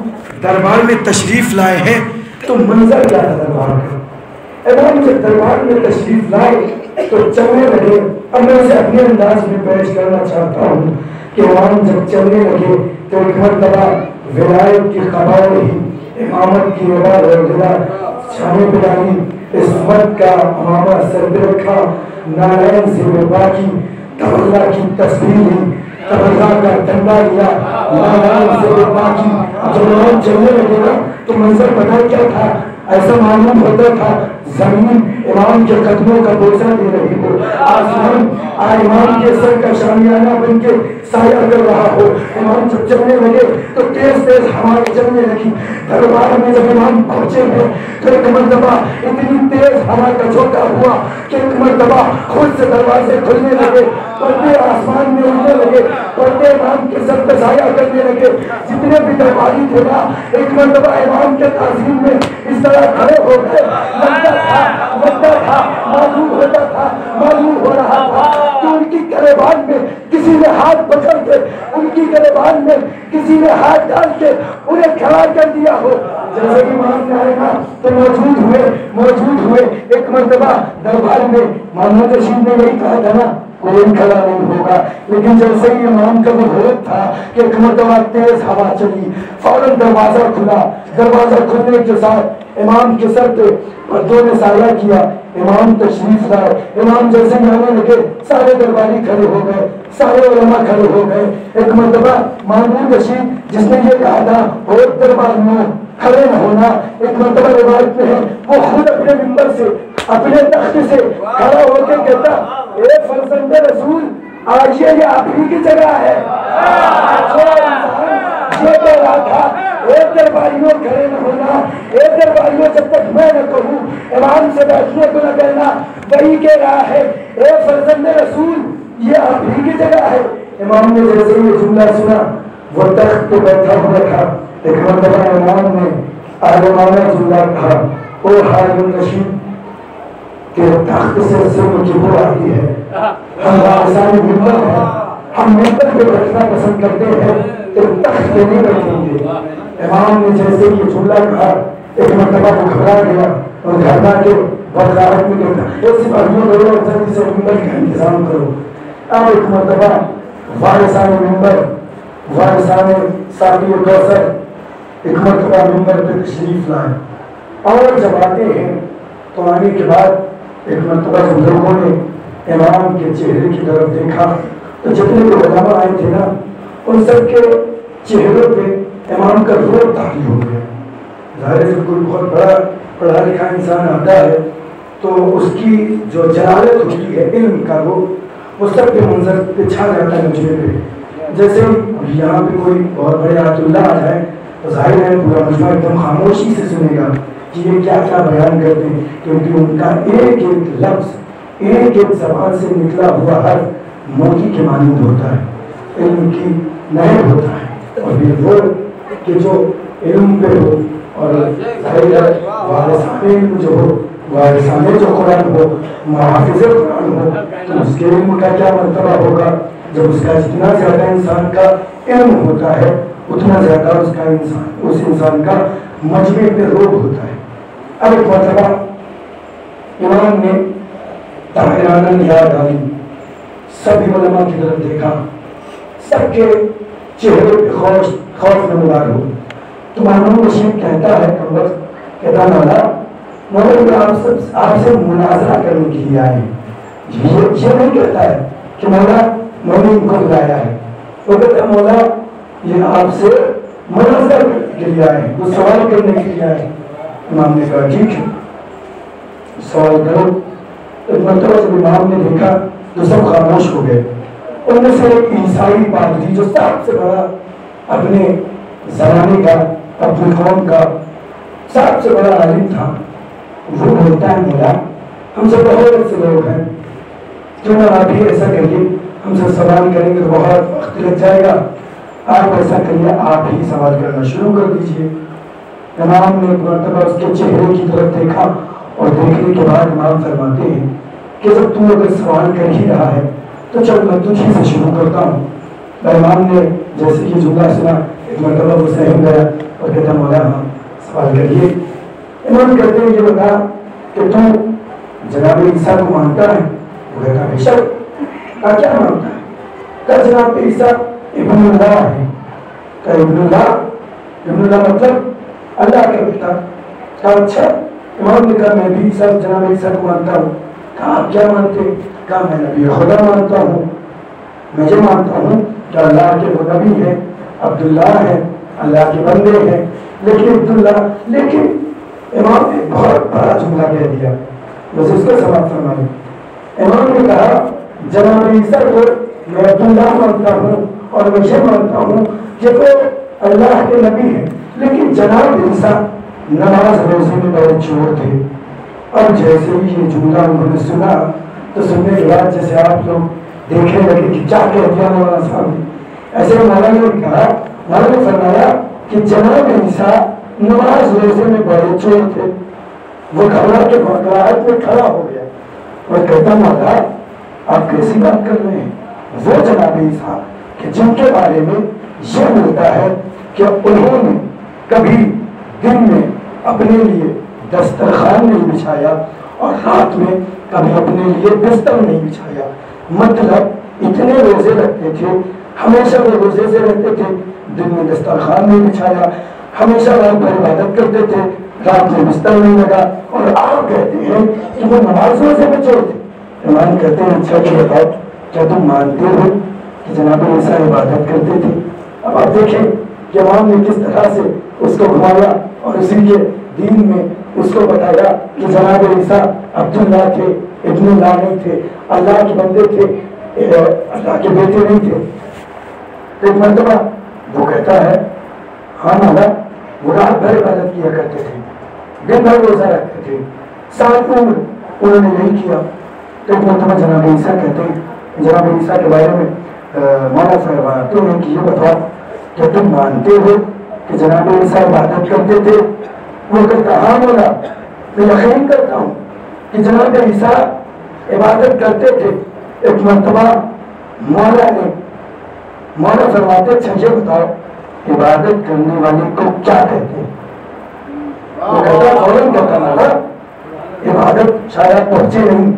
دربار میں تشریف لائے ہیں تو منظر کیا تھا دربار کا۔ امام جب دربار میں تشریف لائے تو چلنے لگے۔ اب میں اسے اپنے انداز میں پیش کرنا چاہتا ہوں کہ امام جب چلنے لگے تو ایک مرتبہ ولایت کی قبائل ہی امامت کی عبادت چھانے پہ ڈالی، عصمت کا امامہ سر پہ رکھا، نارائن سے باقی تبلا کی تصویر لی، تبلا کا ڈنڈا لیا، نارائن سے باقی جب امام چلنے لگے نا تو منظر پتہ کیا تھا؟ ایسا معلوم ہوتا تھا زمین امام کے قدموں کا بوجھا دے رہی ہو، آسمان امام کے سر کا شامیانہ بن کے سایہ کر رہا ہو۔ امام جب چلنے لگے تو تیز تیز ہوائیں چلنے لگی۔ دربار میں جب امام پہنچے ہیں تو ایک مرتبہ اتنی تیز ہوا کا جھونکا ہوا کہ ایک مرتبہ خود سے دروازے کھلنے لگے، پردے آسمان میں اڑنے لگے، پردے امام کے سر پہ سایہ کرنے لگے۔ جتنے بھی درباری تھے نا ایک مرتبہ امام کے تعظیم میں اس طرح کھڑے ہو گئے، لگتا تھا معلوم ہوتا تھا، معلوم ہو رہا تھا کہ ان کی گریبان میں کسی نے ہاتھ پکڑ کے، ان کی گریبان میں کسی نے ہاتھ ڈال کے انہیں کھڑا کر دیا ہو۔ جیسے امام نے آئے نا تو موجود ہوئے۔ ایک مرتبہ دربار میں محمد رشید نے یہی کہا تھا نا کوئی کھڑا نہیں ہوگا، لیکن جیسے ہی امام کا وہ ہوت تھا کہ ایک مرتبہ تیز ہوا چلی، فوراً دروازہ کھلا۔ دروازہ کھلنے کے ساتھ امام کے سر پہ پردوں نے سایہ کیا، امام تشریف لائے۔ امام جیسے آنے لگے سارے درباری کھڑے ہو گئے، سارے علماء کھڑے ہو گئے۔ ایک مرتبہ محمود رشید جس نے یہ کہا تھا اور دربار میں کھڑے نہ ہونا، ایک مرتبہ روایت میں ہے وہ خود اپنے ممبر سے، اپنے تخت سے کھڑا ہو کے کہتا اے فرزند رسول آئیے یہ آپ ہی کی جگہ ہے۔ یہ کہہ رہا تھا اے درباریوں کھڑے نہ ہونا، اے درباریوں جب تک میں نہ کہوں امام سے بیٹھنے کو نہ کہنا، وہی کہہ رہا ہے اے فرزند رسول یہ آپ ہی کی جگہ ہے۔ امام نے جیسے یہ جملہ سنا وہ تخت پہ بیٹھا ہوا تھا، ایک مرتبہ امام نے عالمانہ جملہ کہا او ہارون رشید کہ تخت سے سر کی بو آتی ہے، ہم وارثان ممبر ہیں، ہم ممبر پہ بیٹھنا پسند کرتے ہیں، تخت پہ نہیں بیٹھیں گے۔ امام نے جیسے یہ جملہ کہا ایک مرتبہ وہ گھبرا گیا اور گھبرا کے بدغارت میں کہتا اے سپاہیوں کرو جلدی سے ممبر کا انتظام کرو۔ اب ایک مرتبہ وارثان ممبر، وارثان ساقی کوثر ایک مرتبہ ممبر پہ تشریف لائے، اور جب آتے ہیں تو آنے کے بعد ایک مرتبہ جب لوگوں نے امام کے چہرے کی طرف دیکھا تو جتنے بھی علماء آئے تھے نا ان سب کے چہروں پہ امام کا روپ طاری ہو گیا۔ ظاہر ہے کوئی بہت بڑا پڑھا لکھا انسان آتا ہے تو اس کی جو جلالت ہوتی ہے علم کا وہ سب کے منظر پہ چھا جاتا ہے مجھے پہ۔ جیسے یہاں پہ کوئی بہت بڑے آیت اللہ آ جائے تو ظاہر ہے پورا مجمع ایک دم خاموشی سے سنے گا کہ یہ کیا کیا بیان کرتے ہیں، کیونکہ ان کا ایک ایک لفظ ایک ایک زبان سے نکلا ہوا حرف موتی کے مانند ہوتا ہے، علم کی نہر ہوتا ہے۔ اور یہ وہ کہ جو علم پہ ہو اور ظاہر ہے وارثان علم جو ہو، وارثان جو قرآن ہو، محافظ قرآن ہو، تو اس کے علم کا کیا مرتبہ ہوگا جب اس کا جتنا زیادہ انسان کا علم ہوتا ہے اتنا زیادہ اس انسان کا مجمع پہ روب ہوتا ہے۔ اب ایک مرتبہ امام نے طاہرانہ نگاہ ڈالی، سبھی علماء کی طرف دیکھا، سب کے چہرے پہ خوف نمودار ہو۔ تو محمود رشید کہتا ہے کہتا مولا آپ سے مناظرہ کرنے کے لیے آئے، یہ نہیں کہتا ہے کہ مولا میں نے ان کو بلایا ہے، وہ کہتا ہے مولا یہ آپ سے مناظرہ کے لیے آئے ہیں، وہ سوال کرنے کے لیے آئے۔ امام نے کہا ٹھیک ہے سوال کرو۔ ایک مرتبہ جب امام نے دیکھا تو سب خاموش ہو گئے۔ ان میں سے ایک عیسائی پادری جو سب سے بڑا اپنے زمانے کا، اپنی قوم کا سب سے بڑا عالم تھا، وہ بولتا ہے مولا ہم سے بہت سے لوگ ہیں، کیوں نہ آپ ہی ایسا کریے، ہم سے سوال کریں گے بہت وقت لگ جائے گا، آپ ایسا کریے آپ ہی سوال کرنا شروع کر دیجئے۔ امام نے ایک مرتبہ اس کے چہرے کی طرف دیکھا اور دیکھنے کے بعد امام فرماتے ہیں کہ جب تم اگر سوال کر ہی رہا ہے تو چل میں تجھی سے شروع کرتا ہوں. امام نے جیسے کہ جملہ سنا ایک مرتبہ وہ سہم گیا اور کہتا مولا ہاں سوال کریے. امام کہتے ہیں یہ بتا کہ تم جناب عیسیٰ کو مانتا ہے؟ وہ کہتا بے شک. کیا مانتا ہے؟ کہ جناب عیسیٰ ابن اللہ ہے. کہ ابن اللہ مطلب اللہ کا بیٹا. کہا اچھا. امام نے کہا میں بھی جناب عیسیٰ کو مانتا ہوں. کہا آپ کیا مانتے؟ کہا میں نبی خدا مانتا ہوں. میں یہ مانتا ہوں کہ اللہ کے وہ نبی ہے، عبداللہ ہے، اللہ کے بندے ہیں. لیکن امام نے بہت بڑا جملہ کہہ دیا. بس اس کا سماعت فرمائیں. امام نے کہا جناب عیسیٰ کو میں عبداللہ مانتا ہوں اور میں یہ مانتا ہوں کہ وہ اللہ کے نبی ہیں، لیکن جناب عیسیٰ نماز روزے میں بہت چور تھے. اب جیسے ہی یہ جملہ انہوں نے سنا تو سننے کے بعد جیسے آپ لوگ دیکھنے لگے کہ کیا کہہ دیا مولانا صاحب نے، ایسے مولانا نے کہا، مولانا نے فرمایا کہ جناب عیسیٰ نماز روزے میں بڑے چور تھے. وہ گھبرا کے گھبراہٹ میں کھڑا ہو گیا اور کہتا مولا آپ کیسی بات کر رہے ہیں؟ وہ جناب عیسیٰ کہ جن کے بارے میں یہ ملتا ہے کہ انہوں نے کبھی دن میں اپنے لیے دسترخوان نہیں بچھایا اور رات میں کبھی اپنے لیے بستر نہیں بچھایا. مطلب اتنے روزے رکھتے تھے، ہمیشہ وہ روزے سے رہتے تھے، دن میں دسترخوان نہیں بچھایا، ہمیشہ رات بھر عبادت کرتے تھے، رات میں بستر نہیں لگا. اور آپ کہتے ہیں کہ وہ نماز روزے میں چور تھے. امام کہتے ہیں اچھا کہ بتاؤ کیا تم مانتے ہو کہ جناب عیسیٰ عبادت کرتے تھے؟ اب آپ دیکھیں کہ امام نے کس طرح سے اس کو گھمایا اور اسی کے دین میں اس کو بتایا کہ جناب عیسیٰ عبداللہ تھے، ابن اللہ نہیں تھے، اللہ کے بندے تھے، اللہ کے بیٹے نہیں تھے. ایک مرتبہ وہ کہتا ہے ہاں مولا وہ رات بھر عبادت کیا کرتے تھے، دن بھر روزہ رکھتے تھے، سال عمر انہوں نے نہیں کیا. ایک مرتبہ جناب عیسیٰ کہتے ہیں، جناب عیسیٰ کے بارے میں مولا فرماتے ہیں کہ یہ بتاؤ کہ تم مانتے ہو کہ جناب عیسیٰ عبادت کرتے تھے؟ وہ کہتا ہاں مولا میں یقین کرتا ہوں کہ جناب عیسیٰ عبادت کرتے تھے. ایک مرتبہ مولا فرماتے اچھا یہ بتاؤ عبادت کرنے والے کو کیا کہتے ہیں؟ وہ کہتا فوراً کہتا مولا عبادت شاید پہنچے نہیں،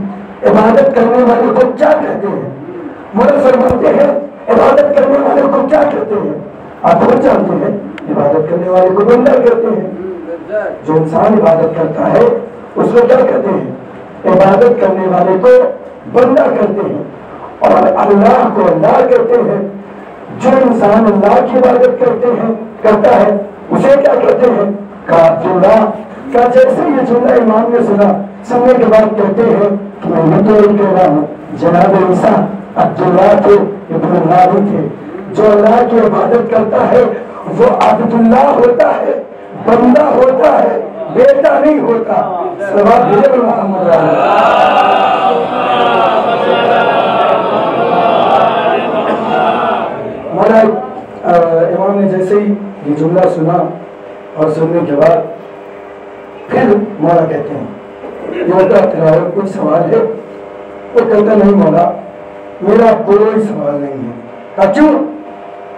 عبادت کرنے والے کو کیا کہتے ہیں؟ مولا فرماتے ہیں عبادت کرنے والے کو کیا کہتے ہیں؟ آپ بہت جانتے ہیں عبادت کرنے والے کو بندہ کہتے ہیں. جو انسان عبادت کرتا ہے اس کو کیا کہتے ہیں؟ عبادت کرنے والے کو بندہ کہتے ہیں. اور اللہ کو اللہ کہتے ہیں. جو انسان اللہ کی عبادت کرتا ہے اسے کیا کہتے ہیں؟ عبداللہ. کیا جیسے یہ جملہ امام نے سننے کے بعد کہتے ہیں کہ میں تو یہ کہہ رہا ہوں جناب عیسیٰ عبداللہ تھے، ابن اللہ بھی تھے. جو اللہ کی عبادت کرتا ہے وہ عبداللہ ہوتا ہے، بندہ ہوتا ہے، بیٹا نہیں ہوتا. سواب دے محمد مولا. امام نے جیسے ہی یہ جملہ سنا اور سننے کے بعد پھر مولا کہتے ہیں یہ بتا تیرا کچھ سوال ہے؟ وہ کہتا نہیں مولا میرا کوئی سوال نہیں ہے. کیوں؟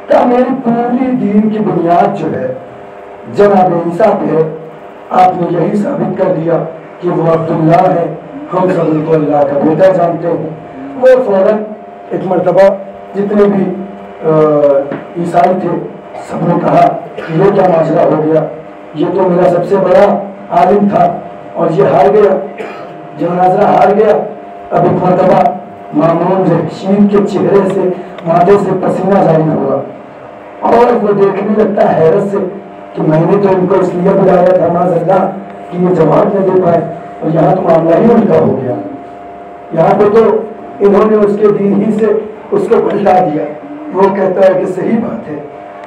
کہ میری پوری دین کی بنیاد جو ہے جناب عیسیٰ پہ ہے. آپ نے یہی ثابت کر دیا کہ وہ عبداللہ ہے، ہم سب ان کو اللہ کا بیٹا جانتے ہیں. وہ فوراً ایک مرتبہ جتنے بھی عیسائی تھے سب نے کہا کہ یہ کیا معاملہ ہو گیا، یہ تو میرا سب سے بڑا عالم تھا اور یہ ہار گیا، جو مناظرہ ہار گیا. اب ایک مرتبہ مامون جہشیم کے چہرے سے ماتھے سے پسینہ جاری ہوا اور وہ دیکھنے لگتا ہے حیرت سے کہ میں نے تو ان کو اس لیے بلایا تھا معاذ اللہ کہ یہ جواب نہ دے پائے اور یہاں تو معاملہ ہی الٹا ہو گیا. یہاں پہ تو انہوں نے اس کے دین ہی سے اس کو پلٹا دیا. وہ کہتا ہے کہ صحیح بات ہے.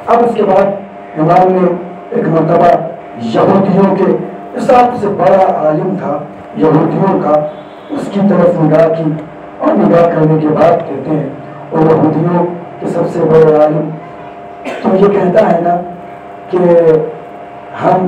اب اس کے بعد امام نے ایک مرتبہ یہودیوں کے سب سے بڑا عالم تھا یہودیوں کا، اس کی طرف نگاہ کی اور نگاہ کرنے کے بعد کہتے ہیں اور یہودیوں کے سب سے بڑے عالم تو یہ کہتا ہے نا کہ ہم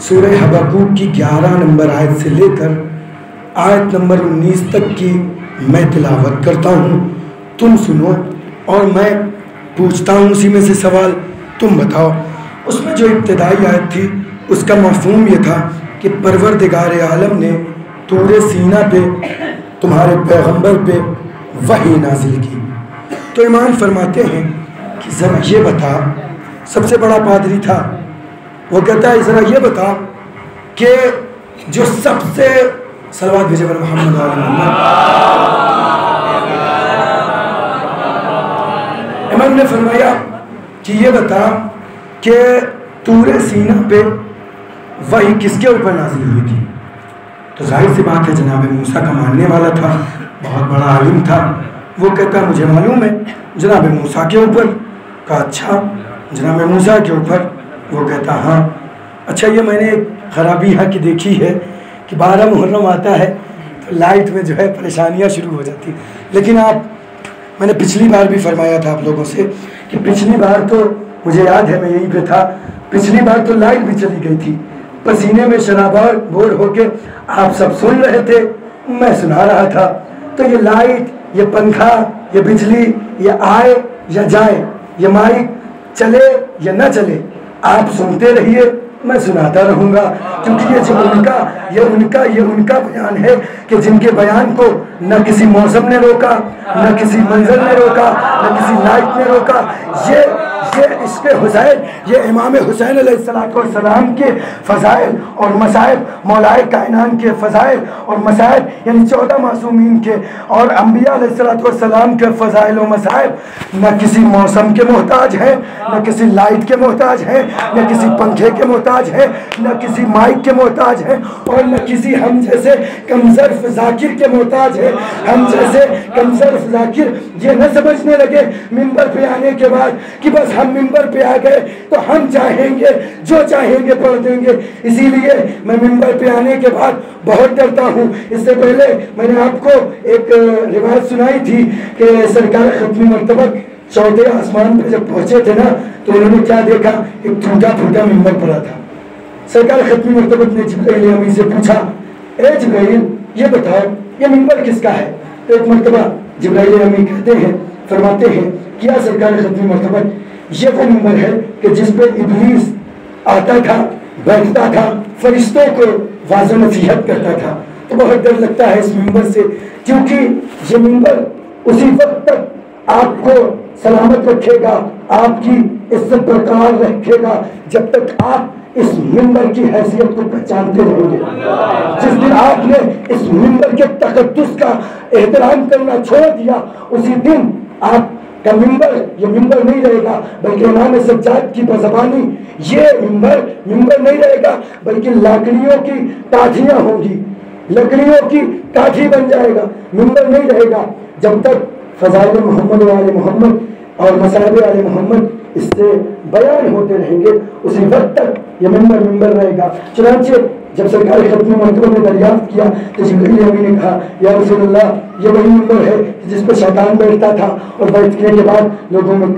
سورہ حبقوق کی 11 نمبر آیت سے لے کر آیت نمبر 19 تک کی میں تلاوت کرتا ہوں، تم سنو اور میں پوچھتا ہوں اسی میں سے سوال، تم بتاؤ۔ اس میں جو ابتدائی آیت تھی اس کا مفہوم یہ تھا کہ پروردگار عالم نے طور سینہ پہ تمہارے پیغمبر پہ وحی نازل کی۔ تو امام فرماتے ہیں کہ ذرا یہ بتا، سب سے بڑا پادری تھا، وہ کہتا ہے ذرا یہ بتا کہ جو سب سے صلوات بھیجے پر محمد علیہ محمد، امام نے فرمایا کہ یہ بتا کہ طور سینہ پہ وحی کس کے اوپر نازل ہوئی تھی؟ تو ظاہر سی بات ہے جناب موسیٰ کا ماننے والا تھا، بہت بڑا عالم تھا، وہ کہتا ہے مجھے معلوم ہے جناب موسیٰ کے اوپر۔ کہا اچھا جناب موسیٰ کے اوپر؟ وہ کہتا ہاں۔ اچھا یہ میں نے ایک خرابی یہاں کی دیکھی ہے کہ 12 محرم آتا ہے تو لائٹ میں جو ہے پریشانیاں شروع ہو جاتی، لیکن میں نے پچھلی بار بھی فرمایا تھا آپ لوگوں سے کہ پچھلی بار تو مجھے یاد ہے میں یہیں پہ تھا، پچھلی بار تو لائٹ بھی چلی گئی تھی، پسینے میں شرابور بور ہو کے آپ سب سن رہے تھے، میں سنا رہا تھا۔ تو یہ لائٹ، یہ پنکھا، یہ بجلی، یہ آئے یا جائے، یہ مائک چلے یا نہ چلے، آپ سنتے رہیے، میں سناتا رہوں گا، کیونکہ یہ ان کا بیان ہے کہ جن کے بیان کو نہ کسی موسم نے روکا، نہ کسی منظر نے روکا، نہ کسی لائٹ نے روکا۔ یہ عشق حسین، یہ امام حسین علیہ السلام کے فضائل اور مصائب، مولائے کائنات کے فضائل اور مصائب، یعنی 14 معصومین کے اور انبیاء علیہ السلام کے فضائل و مصائب نہ کسی موسم کے محتاج ہیں، نہ کسی لائٹ کے محتاج ہیں، نہ کسی پنکھے کے محتاج ہیں، نہ کسی مائک کے محتاج ہیں، اور نہ کسی ہم جیسے کمظرف ذاکر کے محتاج ہیں۔ ہم جیسے کمظرف ذاکر یہ نہ سمجھنے لگے منبر پہ آنے کے بعد کہ بس ہم ممبر پہ آ گئے تو ہم چاہیں گے جو چاہیں گے پڑھ دیں گے۔ اسی لیے میں ممبر پہ آنے کے بعد بہت ڈرتا ہوں۔ اس سے پہلے میں نے آپ کو ایک روایت سنائی تھی کہ سرکار ختمی مرتبہ چوتھے آسمان پہ جب پہنچے تھے نا تو انہوں نے کیا دیکھا؟ ایک ٹوٹا پھوٹا ممبر پڑا تھا۔ سرکار ختمی مرتبہ نے جبرائیل امی سے پوچھا، اے جبرائیل یہ بتاؤ یہ ممبر کس کا ہے؟ تو ایک مرتبہ جبرائیل امی کہتے ہیں، فرماتے ہیں کیا سرکار ختمی مرتبہ یہ وہ ممبر ہے کہ جس پہ ابلیس آتا تھا، بیٹھتا تھا، فرشتوں کو واضح نصیحت کرتا تھا۔ تو بہت ڈر لگتا ہے اس ممبر سے، کیونکہ یہ ممبر اسی وقت تک آپ کو سلامت رکھے گا، آپ کی عزت برقرار رکھے گا جب تک آپ اس ممبر کی حیثیت کو پہچانتے رہیں گے۔ جس دن آپ نے اس ممبر کے تقدس کا احترام کرنا چھوڑ دیا، اسی دن آپ کا ممبر یہ ممبر نہیں رہے گا، بلکہ امام سجاد کی بزبانی یہ ممبر نہیں رہے گا، بلکہ لکڑیوں کی کاٹھیاں ہوں گی، لکڑیوں کی کاٹھی بن جائے گا، ممبر نہیں رہے گا۔ جب تک فضائل محمد و آل محمد اور مصائب آل محمد اس سے بیان ہوتے رہیں گے، اسی وقت تک یہ ممبر رہے گا۔ چنانچہ جب سرکار ختمی مرتبہ نے دریافت کیا تو جبرائیل امی نے کہا، یا رسول اللہ یہ وہی ممبر ہے جس پہ شیطان بیٹھتا تھا اور بیٹھنے کے بعد لوگوں میں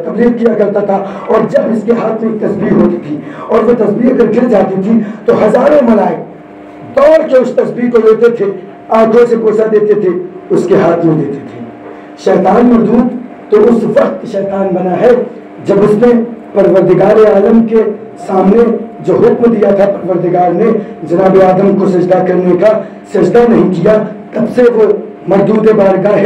تبلیغ کیا کرتا تھا، اور جب اس کے ہاتھ میں ایک تسبیح ہوتی تھی اور وہ تسبیح اگر گر جاتی تھی تو ہزاروں ملائک دوڑ کے اس تسبیح کو لیتے تھے، آنکھوں سے بوسہ دیتے تھے، اس کے ہاتھ میں دیتے تھے۔ شیطان مردود تو اس وقت شیطان بنا ہے جب اس نے پروردگار عالم کے سامنے جو حکم دیا تھا پروردگار نے جناب آدم کو سجدہ کرنے کا، سجدہ نہیں کیا، تب سے وہ مردود بارگاہ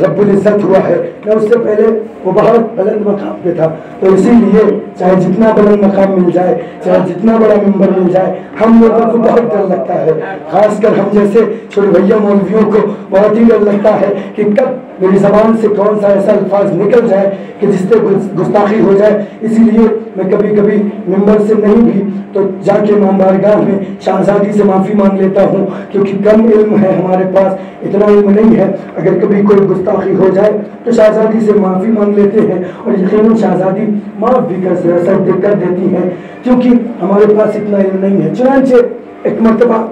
رب العزت ہوا ہے۔ میں اس سے پہلے وہ بہت بلند مقام پہ تھا، تو اسی لیے چاہے جتنا بلند مقام مل جائے، چاہے جتنا بڑا ممبر مل جائے، ہم لوگوں کو بہت ڈر لگتا ہے، خاص کر ہم جیسے چھوٹے بھیا مولویوں کو بہت ہی ڈر لگتا ہے کہ کب میری زبان سے کون سا ایسا الفاظ نکل جائے کہ جس سے گستاخی ہو جائے۔ اسی لیے میں کبھی کبھی ممبر سے نہیں بھی تو جا کے امام بارگاہ میں شہزادی سے معافی مانگ لیتا ہوں، کیونکہ کم علم ہے ہمارے پاس، اتنا علم نہیں ہے۔ اگر کبھی کوئی گستاخی ہو جائے تو شہزادی سے معافی مانگ لیتے ہیں، اور یقیناً شہزادی معاف بھی کر دیتی ہیں، کیونکہ ہمارے پاس اتنا علم نہیں ہے۔ چنانچہ ایک مرتبہ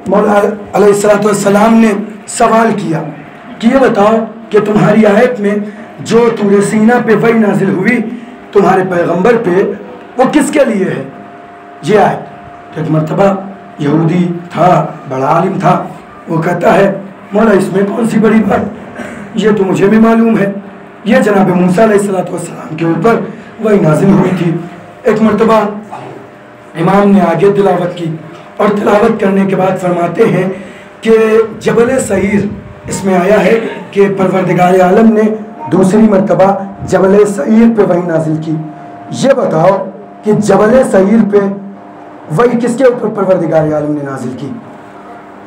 مولا علیہ السلام نے سوال کیا کہ یہ بتاؤ کہ تمہاری آیت میں جو طور سینہ پہ وحی نازل ہوئی تمہارے پیغمبر پہ، وہ کس کے لیے ہے؟ یہ آیت ایک مرتبہ یہودی تھا، بڑا عالم تھا، وہ کہتا ہے مولا اس میں کون سی بڑی بات، یہ تو مجھے بھی معلوم ہے، یہ جناب موسیٰ علیہ السلام کے اوپر وہی نازل ہوئی تھی۔ ایک مرتبہ امام نے آگے تلاوت کی اور تلاوت کرنے کے بعد فرماتے ہیں کہ جبل سعیر، اس میں آیا ہے کہ پروردگار عالم نے دوسری مرتبہ جبل سعیر پہ وحی نازل کی۔ یہ بتاؤ کہ جبل سعیر پہ وحی کس کے اوپر پروردگار عالم نے نازل کی؟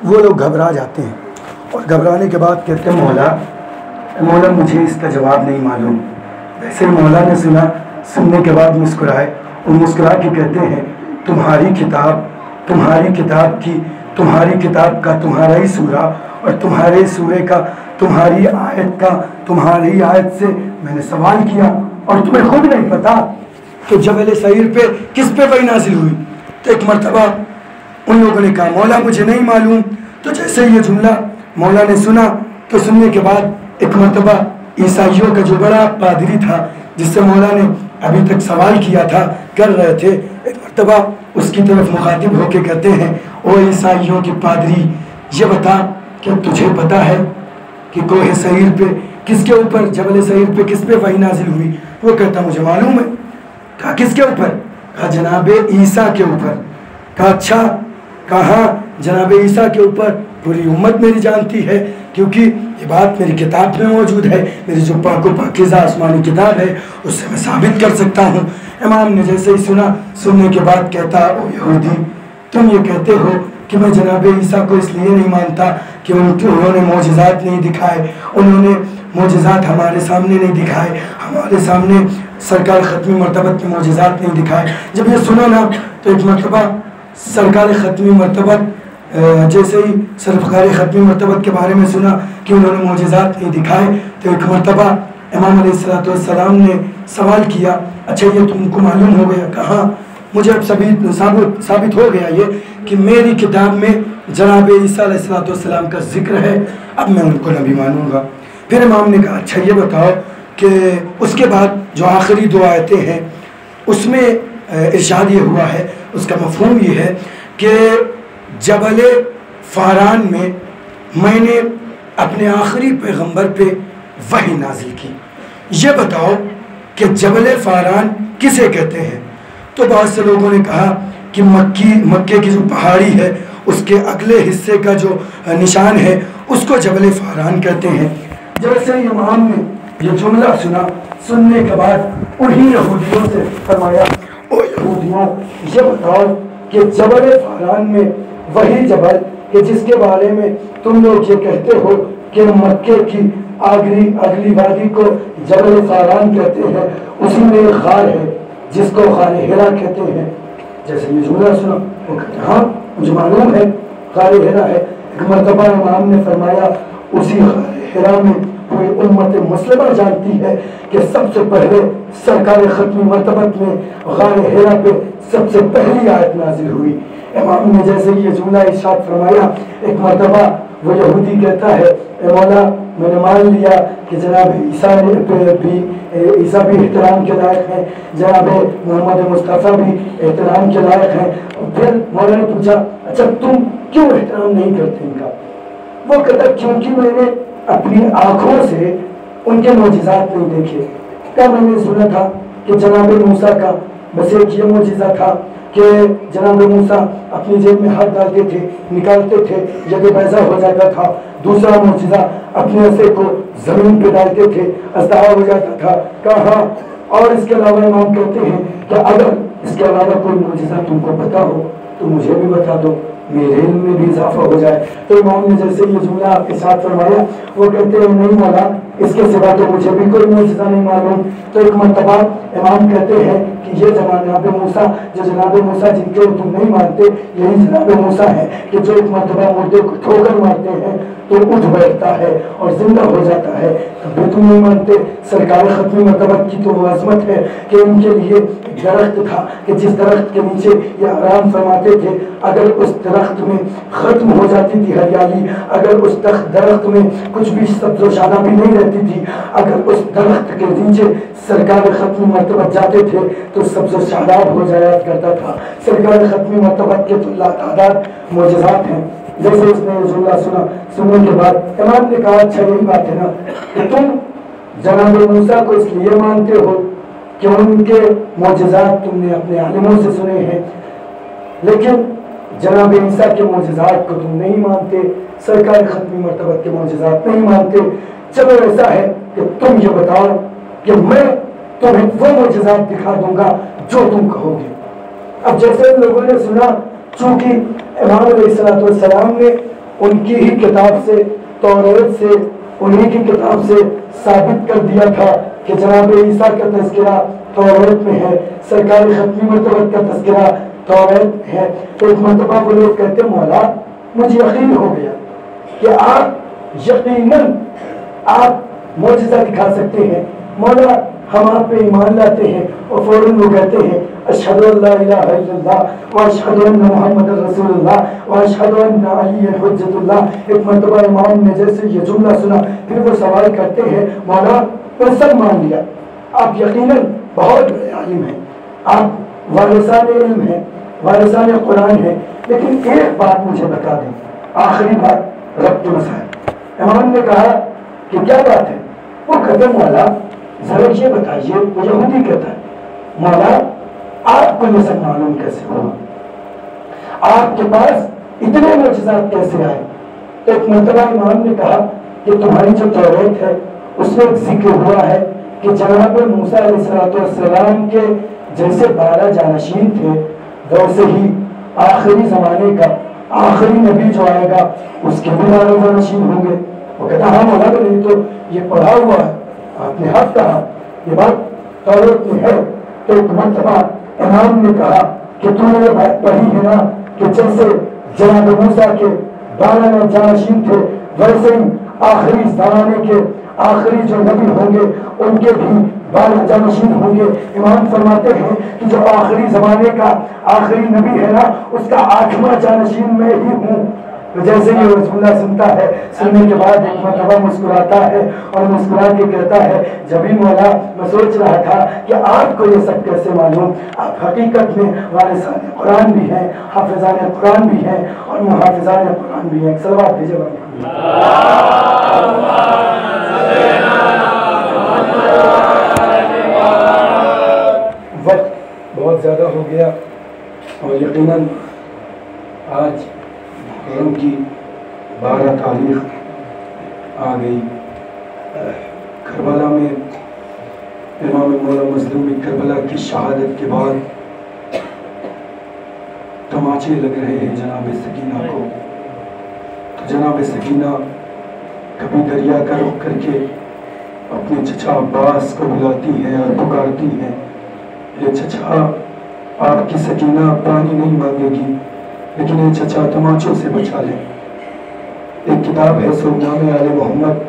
وہ لوگ گھبرا جاتے ہیں اور گھبرانے کے بعد کہتے ہیں مولا مجھے اس کا جواب نہیں معلوم۔ ویسے مولا نے سنا، سننے کے بعد مسکرائے اور مسکرا کے کہتے ہیں تمہاری کتاب کا تمہارا ہی سورہ اور تمہارے سورے کا تمہاری آیت سے میں نے سوال کیا اور تمہیں خود نہیں پتا کہ جبل سعیر پہ کس پہ وحی نازل ہوئی؟ تو ایک مرتبہ ان لوگوں نے کہا مولا مجھے نہیں معلوم۔ تو جیسے یہ جملہ مولا نے سنا تو سننے کے بعد ایک مرتبہ عیسائیوں کا جو بڑا پادری تھا جس سے مولا نے ابھی تک سوال کیا تھا کر رہے تھے، ایک مرتبہ اس کی طرف مخاطب ہو کے کہتے ہیں او عیسائیوں کے پادری، یہ بتا کہ تجھے پتا ہے کہ کوہ سعیر پہ کس کے اوپر، جبل سعیر پہ کس پہ وحی نازل ہوئی؟ وہ کہتا مجھے معلوم ہے۔ کہا کس کے اوپر؟ کہا جناب عیسیٰ کے اوپر۔ کہا اچھا، کہاں؟ جناب عیسیٰ کے اوپر پوری امت میری جانتی ہے کیونکہ یہ بات میری کتاب میں موجود ہے، میری جو پاک و پاکیزہ آسمانی کتاب ہے اس سے میں ثابت کر سکتا ہوں۔ امام نے جیسے ہی سنا، سننے کے بعد کہتا او یہودی، تم یہ کہتے ہو کہ میں جناب عیسیٰ کو اس لیے نہیں مانتا کہ انہوں نے معجزات نہیں دکھائے، انہوں نے معجزات ہمارے سامنے نہیں دکھائے، ہمارے سامنے سرکار ختمی مرتبت کے معجزات نہیں دکھائے۔ جب یہ سنا نا تو ایک مرتبہ سرکار ختمی مرتبت، جیسے ہی سرکار ختمی مرتبت کے بارے میں سنا کہ انہوں نے معجزات نہیں دکھائے تو ایک مرتبہ امام علیہ السلام نے سوال کیا اچھا یہ تم کو معلوم ہو گیا؟ کہاں؟ مجھے اب ثابت ہو گیا یہ کہ میری کتاب میں جناب عیسیٰ علیہ السلام کا ذکر ہے، اب میں ان کو نبی مانوں گا۔ پھر امام نے کہا اچھا یہ بتاؤ کہ اس کے بعد جو آخری دو آیتیں ہیں اس میں ارشاد یہ ہوا ہے، اس کا مفہوم یہ ہے کہ جبل فاران میں نے اپنے آخری پیغمبر پہ وحی نازل کی، یہ بتاؤ کہ جبل فاران کسے کہتے ہیں؟ تو بہت سے لوگوں نے کہا کہ مکے کی جو پہاڑی ہے اس کے اگلے حصے کا جو نشان ہے اس کو جبل فاران کہتے ہیں۔ جیسے ہی امام نے یہ جملہ سنا، سننے کے بعد انہی یہودیوں سے فرمایا او یہودیوں یہ بتاؤ کہ جبل فاران میں وہی جبل کہ جس کے بارے میں تم لوگ یہ کہتے ہو کہ مکے کی اگلی وادی کو جبل فاران کہتے ہیں، اسی میں ایک غار ہے جس کو غار ہرا کہتے ہیں۔ جیسے یہ جملہ سنا وہ کہتے ہیں ہاں مجھے معلوم ہے غار ہرا ہے۔ ایک مرتبہ امام نے فرمایا اسی غار ہرا میں پوری امت مسلمہ جانتی ہے کہ سب سے پہلے سرکار ختمی مرتبت میں غار ہرا پہ سب سے پہلی آیت نازل ہوئی۔ امام نے جیسے یہ جملہ ارشاد فرمایا، ایک مرتبہ وہ یہودی کہتا ہے اے مولا میں نے مان لیا کہ جناب عیسیٰ بھی احترام کے لائق ہیں، جناب محمد مصطفیٰ بھی احترام کے لائق ہیں۔ پھر مولا نے پوچھا اچھا تم کیوں احترام نہیں کرتے ان کا؟ وہ کہتا کیونکہ میں نے اپنی آنکھوں سے ان کے معجزات نہیں دیکھے۔ کیا میں نے سنا تھا کہ جناب موسیٰ کا بس ایک یہ معجزہ تھا کہ جناب موسیٰ اپنی جیب میں ہاتھ ڈالتے تھے، نکالتے تھے، جگہ بیضا ہو جاتا تھا۔ دوسرا معجزہ اپنے عصے کو زمین پہ ڈالتے تھے، اژدہا ہو جاتا تھا۔ کہاں؟ اور اس کے علاوہ امام کہتے ہیں کہ اگر اس کے علاوہ کوئی معجزہ تم کو پتا ہو تو مجھے بھی بتا دو، میرے علم میں بھی اضافہ ہو جائے۔ تو امام نے جیسے یہ جملہ آپ کے ساتھ فرمایا، وہ کہتے ہیں نہیں مولا اس کے سوا تو مجھے بھی کوئی معجزہ نہیں معلوم۔ تو ایک مرتبہ امام کہتے ہیں کہ یہ جناب موسیٰ، جو جناب موسیٰ جن کے تم نہیں مانتے، یہی جناب موسیٰ ہیں کہ جو ایک مرتبہ مردے کو ٹھوکر مارتے ہیں تو اٹھ بیٹھتا ہے اور زندہ ہو جاتا ہے. تب تم نہیں مانتے سرکار ختم مرتبہ کی تو وہ عظمت ہے کہ ان کے لیے درخت تھا کہ جس درخت کے نیچے یہ آرام فرماتے تھے. اگر اس درخت میں ختم ہو جاتی تھی ہریالی، اگر اس درخت میں کچھ بھی سبز و شادہ بھی نہیں رہتی تھی، اگر اس درخت کے نیچے سرکار ختم مرتبہ جاتے تھے تو سبز و شاداب ہو جایا کرتا تھا. سرکار ختم مرتبہ کے تو لاتعداد معجزات ہیں. جیسے اس نے جملہ سننے کے بعد امام نے کہا اچھا یہی بات ہے نا کہ تم جناب موسیٰ کو اس لیے مانتے ہو کہ ان کے معجزات تم نے اپنے عالموں سے سنے ہیں، لیکن جناب عیسیٰ کے معجزات کو تم نہیں مانتے، سرکار ختم مرتبہ کے معجزات نہیں مانتے. چلو ایسا ہے کہ تم یہ بتاؤ کہ میں تمہیں وہ معجزات دکھا دوں گا جو تم کہو گے. اب جیسے لوگوں نے سنا، چونکہ امام علیہ السلام نے ان کی ہی کتاب سے، توریت سے، انہی کی کتاب سے ثابت کر دیا تھا کہ جناب عیسیٰ کا تذکرہ توریت میں ہے، سرکار ختم مرتبہ کا تذکرہ توریت میں ہے. تو ایک مرتبہ وہ لوگ کہتے مولا مجھے یقین ہو گیا کہ آپ یقیناً آپ معجزہ دکھا سکتے ہیں، مولا ہم آپ پہ ایمان لاتے ہیں. اور فوراً وہ کہتے ہیں اشہد ان لا الہ الا اللہ واشہد ان محمد رسول اللہ واشہد ان علی حجت اللہ. ایک مرتبہ امام نے جیسے یہ جملہ سنا پھر وہ سوال کرتے ہیں مولا میں سب مان لیا، آپ یقیناً بہت بڑے عالم ہیں، آپ وارثان علم ہیں، وارثان قرآن ہیں، لیکن ایک بات مجھے بتا دیں، آخری بات ربط مسائل. امام نے کہا کہ کیا بات ہے؟ وہ کہتے مولا ذرا یہ بتائیے. وہ یہودی کہتا ہے مولا آپ کو یہ سب معلوم کیسے ہوا؟ آپ کے پاس اتنے معجزات کیسے آئے؟ تو ایک مرتبہ امام نے کہا کہ تمہاری جو توریت ہے اس میں ایک ذکر ہوا ہے کہ جناب موسیٰ علیہ السلام کے جیسے 12 جانشین تھے ویسے ہی آخری زمانے کا آخری نبی جو آئے گا اس کے بھی 12 جانشین ہوں گے. وہ کہتا ہاں مولا نہیں تو یہ پڑھا ہوا ہے، آپ نے حق کہا، یہ بات توریت میں ہے. تو ایک مرتبہ امام نے کہا کہ تم نے یہ بات پڑھی ہے نا کہ جیسے جناب موسیٰ کے 12 جانشین تھے ویسے ہی آخری زمانے کے آخری جو نبی ہوں گے ان کے بھی 12 جانشین ہوں گے. امام فرماتے ہیں کہ جو آخری زمانے کا آخری نبی ہے نا اس کا 8واں جانشین میں ہی ہوں. جیسے یہ رسول اللہ سنتا ہے، سننے کے بعد ایک مرتبہ مسکراتا ہے اور مسکرا کے کہتا ہے جبھی مولا میں سوچ رہا تھا کہ آپ کو یہ سب کیسے معلوم، آپ حقیقت میں وارثان قرآن بھی ہیں، حافظان قرآن بھی ہیں اور محافظان قرآن بھی ہیں. صلوات بھیجے وقت بہت زیادہ ہو گیا اور یقیناً آج محرم کی 12 تاریخ آ گئی. کربلا میں امام مولا مظلوم کربلا کی شہادت کے بعد تماچے لگ رہے ہیں جناب سکینہ کو. تو جناب سکینہ کبھی دریا کا رخ کر کے اپنے چچا عباس کو بلاتی ہے اور پکارتی ہے یہ چچا آپ کی سکینہ پانی نہیں مانگے گی لیکن یہ چچا تماچوں سے بچا لیں. ایک کتاب ہے سونامے آل محمد،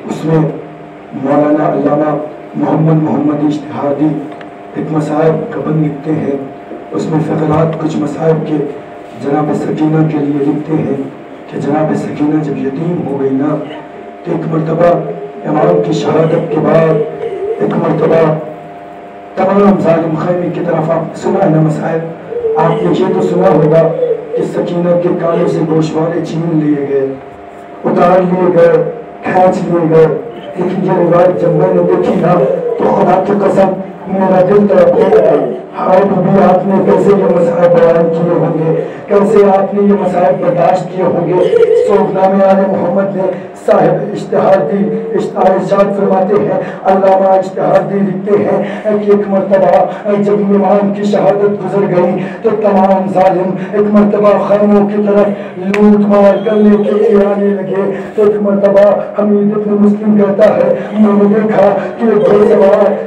اس میں مولانا علامہ محمد اشتہاردی ایک مصائب کا بند لکھتے ہیں. اس میں فقرات کچھ مصائب کے جناب سکینہ کے لیے لکھتے ہیں کہ جناب سکینہ جب یتیم ہو گئی نا تو ایک مرتبہ امام کی شہادت کے بعد ایک مرتبہ تمام ظالم خیمے کی طرف آپ سنا ہے نا مصائب. آپ نے یہ تو سنا ہوگا کہ سکینہ کے کانوں سے گوشوارے چھین لیے گئے، اتار لیے گئے، کھینچ لیے گئے. لیکن یہ روایت جب میں نے دیکھی نا تو خدا کی قسم میرا دل تڑپنے لگا. ہائے بھی آپ نے کیسے یہ مصائب بیان کیے ہوں گے، کیسے آپ نے یہ مصائب برداشت کیے ہوں گے. سونامے آل محمد نے صاحب اشتہاردی ارشاد فرماتے ہیں، علامہ اشتہاردی لکھتے ہیں کہ ایک مرتبہ جب امام کی شہادت گزر گئی تو تمام ظالم ایک مرتبہ خیموں کی طرف لوٹ مار کرنے کے لیے آنے لگے. تو ایک مرتبہ حمید ابن مسلم کہتا ہے میں نے دیکھا کہ ایک گھوڑ سوار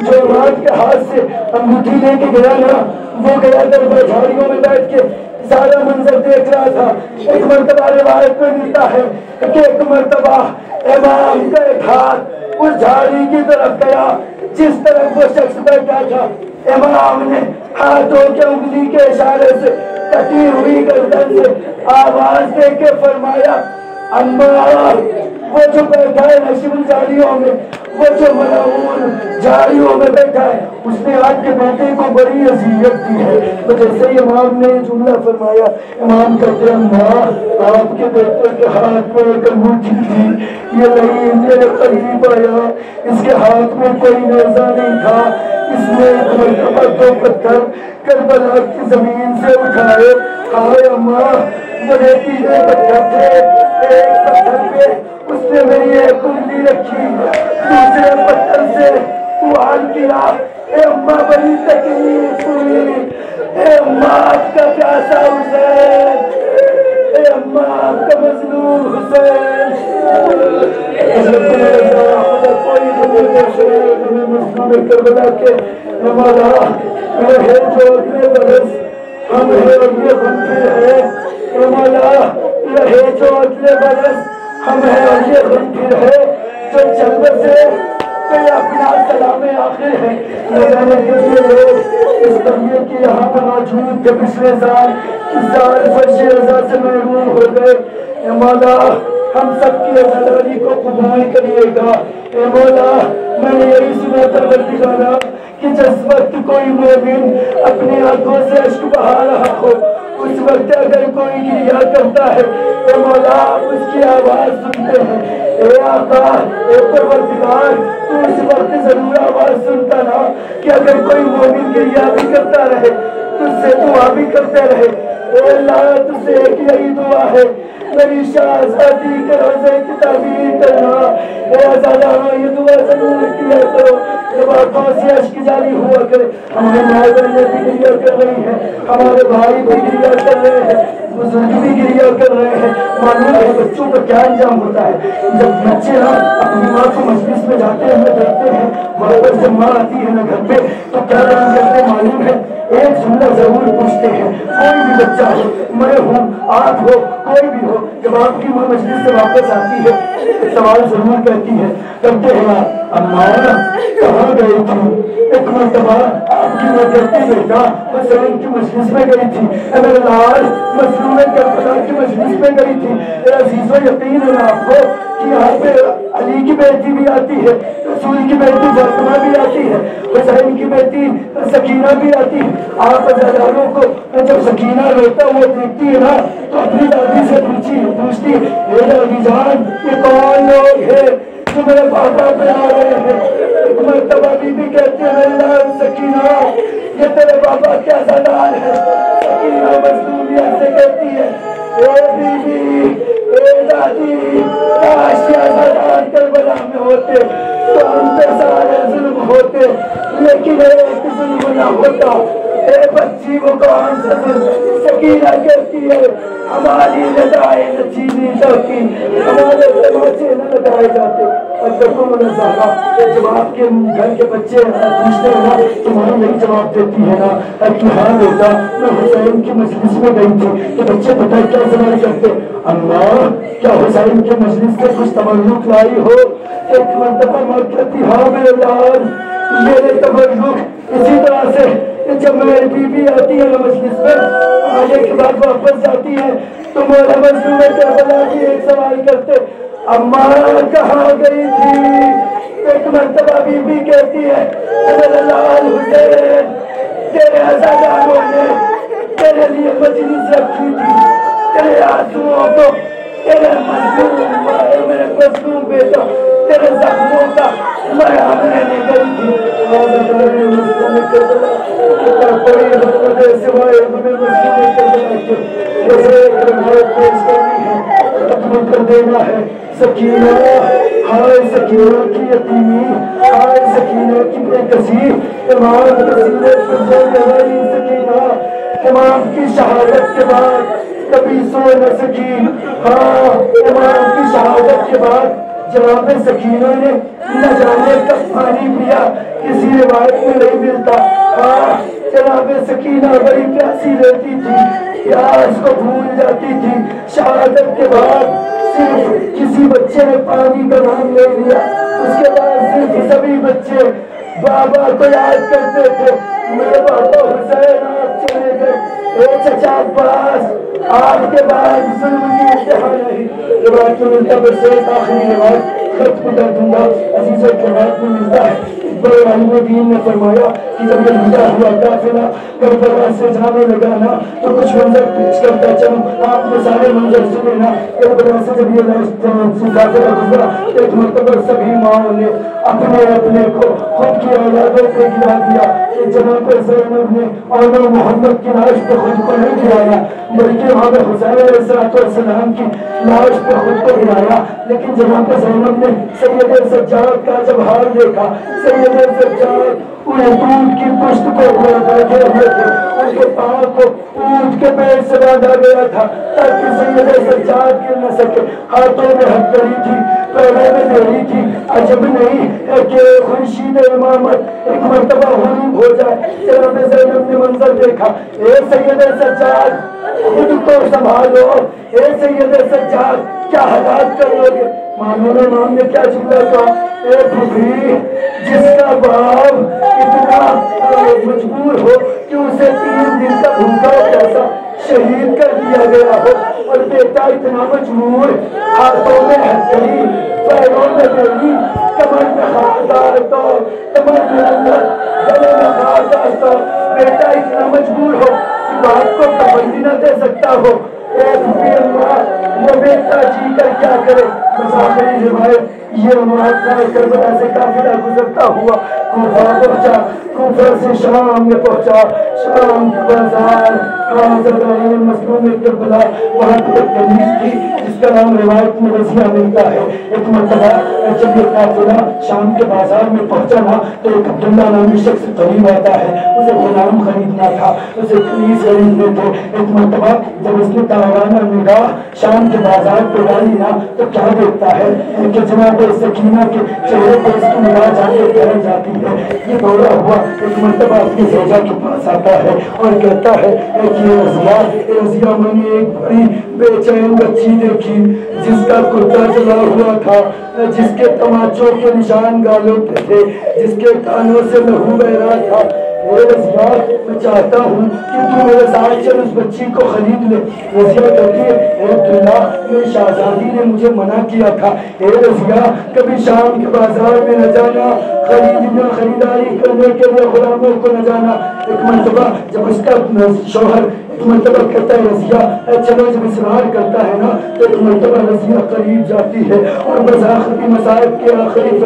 جو امام کے ہاتھ سے انگوٹھی لے کے گیا نا، وہ گیا دربار جھاڑیوں میں بیٹھ کے سارا منظر دیکھ رہا تھا۔ ایک مرتبہ روایت میں ملتا ہے کہ ایک مرتبہ امام کا ایک ہاتھ اس جھاڑی کی طرف گیا جس طرف وہ شخص بیٹھا تھا۔ امام نے ہاتھوں کے انگلی کے اشارے سے کٹی ہوئی گردن سے آواز دے کے فرمایا، اما وہ جو بیٹھا ہے نشیب جھاڑیوں میں، وہ جو ملعون جھاڑیوں میں بیٹھا ہے، اس نے آج کے بیٹے کو بڑی اذیت دی ہے۔ تو جیسے ہی امام نے جملہ فرمایا، امام کہتے ہیں ماں آپ کے بیٹے کے ہاتھ میں ایک انگوٹھی تھی، یہ نہیں میرے قریب آیا، اس کے ہاتھ میں کوئی نیزہ نہیں تھا، اس نے ایک مرتبہ 2 پتھر کربلا کی زمین سے اٹھائے۔ ہائے اماں بڑے تیرے پتھر تھے، ایک پتھر پہ اس نے میری ایک انگلی رکھی، دوسرے پتھر سے وار کیا۔ اے اماں بڑی تکلیف ہوئی، اے اماں آپ کا پیاسا حسین، اے اماں آپ کا مظلوم حسین۔ کوئی مظلوم کربلا کے مولا رہے جو اگلے برس ہم ہے اور یہ غم پھر ہے، اے مولا رہے جو اگلے برس ہم ہے اور یہ غم پھر ہے، جو چل بسے تو یہ اپنا سلام آخر ہے۔ نہ جانے کتنے لوگ اس طریقے کی یہاں پر موجود تھے پچھلے سال، اس سال فرش رضا سے محروم ہو گئے۔ اے مولا ہم سب کی عزاداری کو قبول کریے گا۔ اے مولا میں نے یہی سنا پروردگارا کہ جس وقت کوئی مومن اپنی آنکھوں سے اشک بہا رہا ہو، اس وقت اگر کوئی گریا کرتا ہے، اے مولا اس کی آواز سنتے ہیں۔ اے آقا اے پروردگار تو اس وقت ضرور آواز سنتا نا کہ اگر کوئی مومن گریا بھی کرتا رہے تجھ سے دعا بھی کرتے رہے۔ اے اللہ تجھ سے ایک یہی دعا ہے، میری شہزادی کے روزے کی تعمیر کرنا۔ اے عزاداروں یہ دعا ضرور کیا کرو جب آنکھوں سے اشک جاری ہوا کرے۔ ہمارے ماں بہنیں بھی گریا کر رہی ہیں، ہمارے بھائی بھی گریا کر رہے ہیں، بزرگ بھی گریا کر رہے ہیں۔ معلوم ہے بچوں کا کیا انجام ہوتا ہے جب بچے اپنی ماں کو مجلس میں جاتے ہیں، دیکھتے ہیں وہاں پر جب ماں آتی ہے نا گھر پہ تو کیا کرتے ہیں معلوم ہے؟ ایک جملہ ضرور پوچھتے ہیں، کوئی بھی بچہ ہو، میں ہوں آپ ہو کوئی بھی ہو، جب آپ کی ماں مجلس سے واپس آتی ہے ایک سوال ضرور کرتی ہے، کرتے ہیں اماں کہاں گئی تھی؟ ایک مرتبہ آپ کی ماں کہتی بیٹا حسین کی مجلس میں گئی تھی، اے میرے لال مظلوم کربلا کی مجلس میں گئی تھی۔ اے عزیز و یقین ہے آپ کو کہ یہاں پہ علی کی بیٹی بھی آتی ہے، رسول کی بیٹی فاطمہ بھی آتی ہے، حسین کی بیٹی سکینہ بھی آتی ہے۔ آپ عزاداروں کو جب سکینہ روتا ہوا دیکھتی ہے نا تو اپنی دادی سے پوچھتی اے دادی جان یہ کون لوگ ہیں جو میرے پاپا پہ آ رہے ہیں؟ ایک مرتبہ بی بی کہتی ہے میری لال سکینہ یہ تیرے پاپا کیا عزادار ہے؟ سکینہ مظلومیت سے کہتی ہے اے بی بی اے دادی کاش یہ عزادار کربلا میں ہوتے تو ہم پہ سارے ظلم ہوتے، لیکن ایک ظلم نہ ہوتا۔ اے بچی وہ کون سا ظلم؟ سکینہ کہتی ہے ہماری ندائیں نہ چھینی جاتی، ہمارے تماچے نہ لگائے جاتے۔ اور جب آپ کے گھر کے بچے پوچھتے ہیں نا تمہاری یہی جواب دیتی ہے نا کہ ہاں بیٹا میں حسین کی مجلس میں گئی تھی، تو بچے پتہ کیا سوال کرتے اللہ کیا حسین کی مجلس سے کچھ تبرک لائی ہو؟ ایک مرتبہ ماں کہتی ہاں میرے لال میرے تبرک اسی طرح سے جب میری بیوی آتی ہے مجلس میں آنے کے بعد واپس جاتی ہے تو مولا مظلوم کربلا بھی ایک سوال کرتے اماں کہاں گئی تھی؟ ایک مرتبہ بی بی کہتی ہے میرے لال حسین تیرے عزاداروں نے تیرے لیے مجلس رکھی تھی، تیرے آنسوؤں کو تیرے میرے مظلوم بیٹا تیرے زخموں کا مرہم لینے گئی تھی۔ کوئی حکومت سوائے ہمیں مظلوم کربلا کے جیسے ایک روایت پیش کرنی ہے ختم کر دینا ہے۔ سکینہ ہائے سکینہ کی یتیمی، ہائے سکینہ کی بے کسی، امام کثیر فرزند سکینہ امام کی شہادت کے بعد کبھی سو نہ سکی۔ ہاں امام کی شہادت کے بعد جناب سکینہ نے نہ جانے کب پانی پیا، کسی روایت میں نہیں ملتا۔ جناب سکینہ بڑی پیاسی رہتی تھی، پیاس کو بھول جاتی تھی۔ شہادت کے بعد صرف کسی بچے نے پانی کا نام لے لیا، اس کے بعد صرف سبھی بچے بابا کو یاد کرتے تھے۔ میرے بابا حسین آپ چلے گئے، اے چچا عباس آپ کے بعد ظلم کی انتہا نہیں۔ روایت میں ملتا ہے سے آخری روایت ختم کر دوں گا۔ عزیز و روایت میں ملتا ہے بڑے عالم دین نے فرمایا کہ جب یہ لیا ہوا قافلہ کربلا سے جانے لگا نا تو کچھ منظر پیش کرتا چلوں، آپ نے سارے منظر سنے نا۔ کربلا سے جب یہ قافلہ گزرا ایک مرتبہ سبھی ماؤں نے اپنے اپنے کو خود کی اولادوں پہ گرا دیا۔ جناب زینب نے اور محمد کی لاش پہ خود کو نہیں گرایا بلکہ امام حسین علیہ السلام کی لاش پہ خود کو گرایا۔ لیکن جناب زینب نے سید سجاد کا جب حال دیکھا، سید سجاد انہیں دودھ کی پشت کو بیٹھے ہوئے تھے، ان کے پاؤں کو اونٹ کے پیر سے باندھا گیا تھا تاکہ سید سجاد گر نہ سکے۔ ہاتھوں میں ہتھکڑی تھی، پیروں میں بیڑی تھی۔ عجب نہیں ہے کہ خورشید امامت ایک مرتبہ غروب ہو جائے۔ جناب زینب نے منظر دیکھا، اے سید سجاد خود کو سنبھالو، اے سید سجاد کیا حالات کرو گے؟ مانون امام نے کیا جملہ کہا، اے بھوکھی جس کا باپ اتنا مجبور ہو کہ اسے 3 دن کا بھوکا پیاسا شہید کر دیا گیا ہو، اور بیٹا اتنا مجبور، ہاتھوں میں ہتھکڑی، پیروں میں بیڑی، کمر میں خاردار تو کمر میں اندر گلے میں خاردار تو بیٹا اتنا مجبور ہو کہ باپ کو کفن نہ دے سکتا ہو۔ اے اللہ وہ بیٹا جی کر کیا کرے؟ مسافری روایت یہ معاہدہ کربلا سے قافلہ گزرتا ہوا کوفہ پہنچا، کوفہ سے شام میں پہنچا، شام کے بازار مظلوم کربلا وہاں پر ایک کنیز تھی جس کا نام روایت میں رضیہ ملتا ہے۔ ایک مرتبہ جب یہ قافلہ شام کے بازار میں پہنچا نا تو ایک عبداللہ نامی شخص قریب آتا ہے، اسے غلام خریدنا تھا، اسے کنیز خریدنے تھے۔ ایک مرتبہ جب اس نے تاوانہ نگاہ شام کے بازار پہ ڈالی نا تو کیا دیکھتا ہے کہ جناب سکینہ کے چہرے پر اس کی نگاہ جا کے ٹھہر جاتی ہے۔ یہ دوڑا ہوا ایک مرتبہ اپنی زوجہ کے پاس آتا ہے اور کہتا ہے کہ رضیہ میں نے ایک بڑی بے چین بچی دیکھی جس کا کرتا جلا ہوا تھا، جس کے تماچوں کے نشان گالوں پہ تھے، جس کے کانوں سے لہو بہ رہا تھا۔ اے رضیہ میں چاہتا ہوں کہ تو میرے ساتھ چل اس بچی کو خرید لے۔ رضیہ کہتی ہے اے عبداللہ میری شہزادی نے مجھے منع کیا تھا، اے رضیہ کبھی شام کے بازار میں نہ جانا، خریداری کرنے کے لیے غلاموں کو نہ جانا۔ ایک مرتبہ جب اس کا شوہر ایک مرتبہ کہتا ہے رضیہ چلو، جب اصرار کرتا ہے نا تو ایک مرتبہ رضیہ قریب جاتی ہے اور بذاخری مصائب کے آخری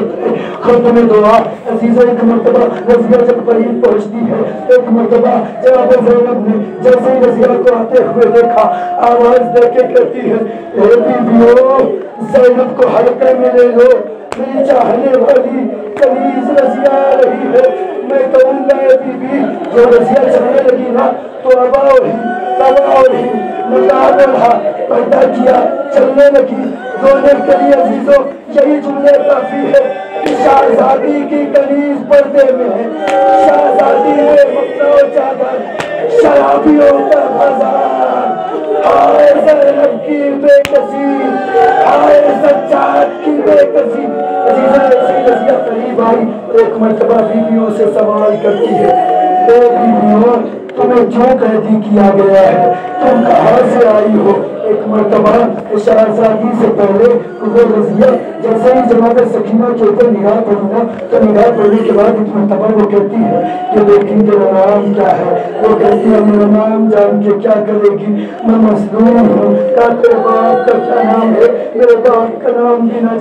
ختم دعا عزیزہ ایک مرتبہ رضیہ جب قریب پہنچتی ہے، ایک مرتبہ جناب زینب نے جیسے ہی رضیہ کو آتے ہوئے دیکھا آواز دے کے کہتی ہے اے بیویو زینب کو حلقے میں لے لو، میری چاہنے والی کنیز رضیہ آ رہی ہے۔ میں کہوں گا اے بی بی، جو رضیہ چلنے لگی نا تو ابا اور ہی مقام رہا، پیدا کیا، چلنے لگی، رونے کے لیے عزیزوں یہی جملے کافی ہے کہ شہزادی کی کنیز پردے میں ہے، شہزادی میں مقنع و چادر، شرابیوں کا بازار، ہائے زینب کی بے کسی، ہائے سجاد کی بے کسی۔ عزیزہ ایسی رضیہ قریب آئی ایک مرتبہ بیویوں سے سوال کرتی ہے اے بیویوں تمہیں کیوں قیدی کیا گیا ہے، تم کہاں سے آئی ہو؟ ایک مرتبہ شہزادی سے پہلے وہ رضیہ جیسے ہی جناب سکینہ کے اوپر نگاہ پڑی نا تو نگاہ پڑنے کے بعد ایک مرتبہ وہ کہتی ہے کہ بیٹی تیرا نام کیا ہے؟ وہ کہتی ہے میرا نام جان کے کیا کرے گی، میں مظلوم ہوں، کہا تیرے باپ کا کیا نام ہے؟ میرے باپ کا نام بھی نہ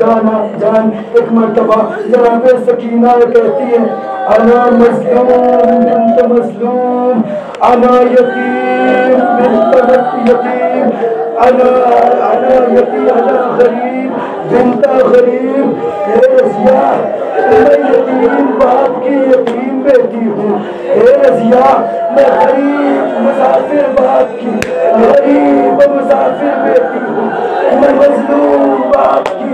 جان۔ ایک مرتبہ جناب سکینہ کہتی ہے انا مظلوم بنت مظلوم، انا یتیم بنت یتیم، انا یتیم انا غریب بنت غریب۔ اے رضیہ میں یتیم باپ کی یتیم بیٹی ہوں، اے رضیہ میں غریب مسافر باپ کی غریب مسافر بیٹی ہوں، میں مظلوم باپ کی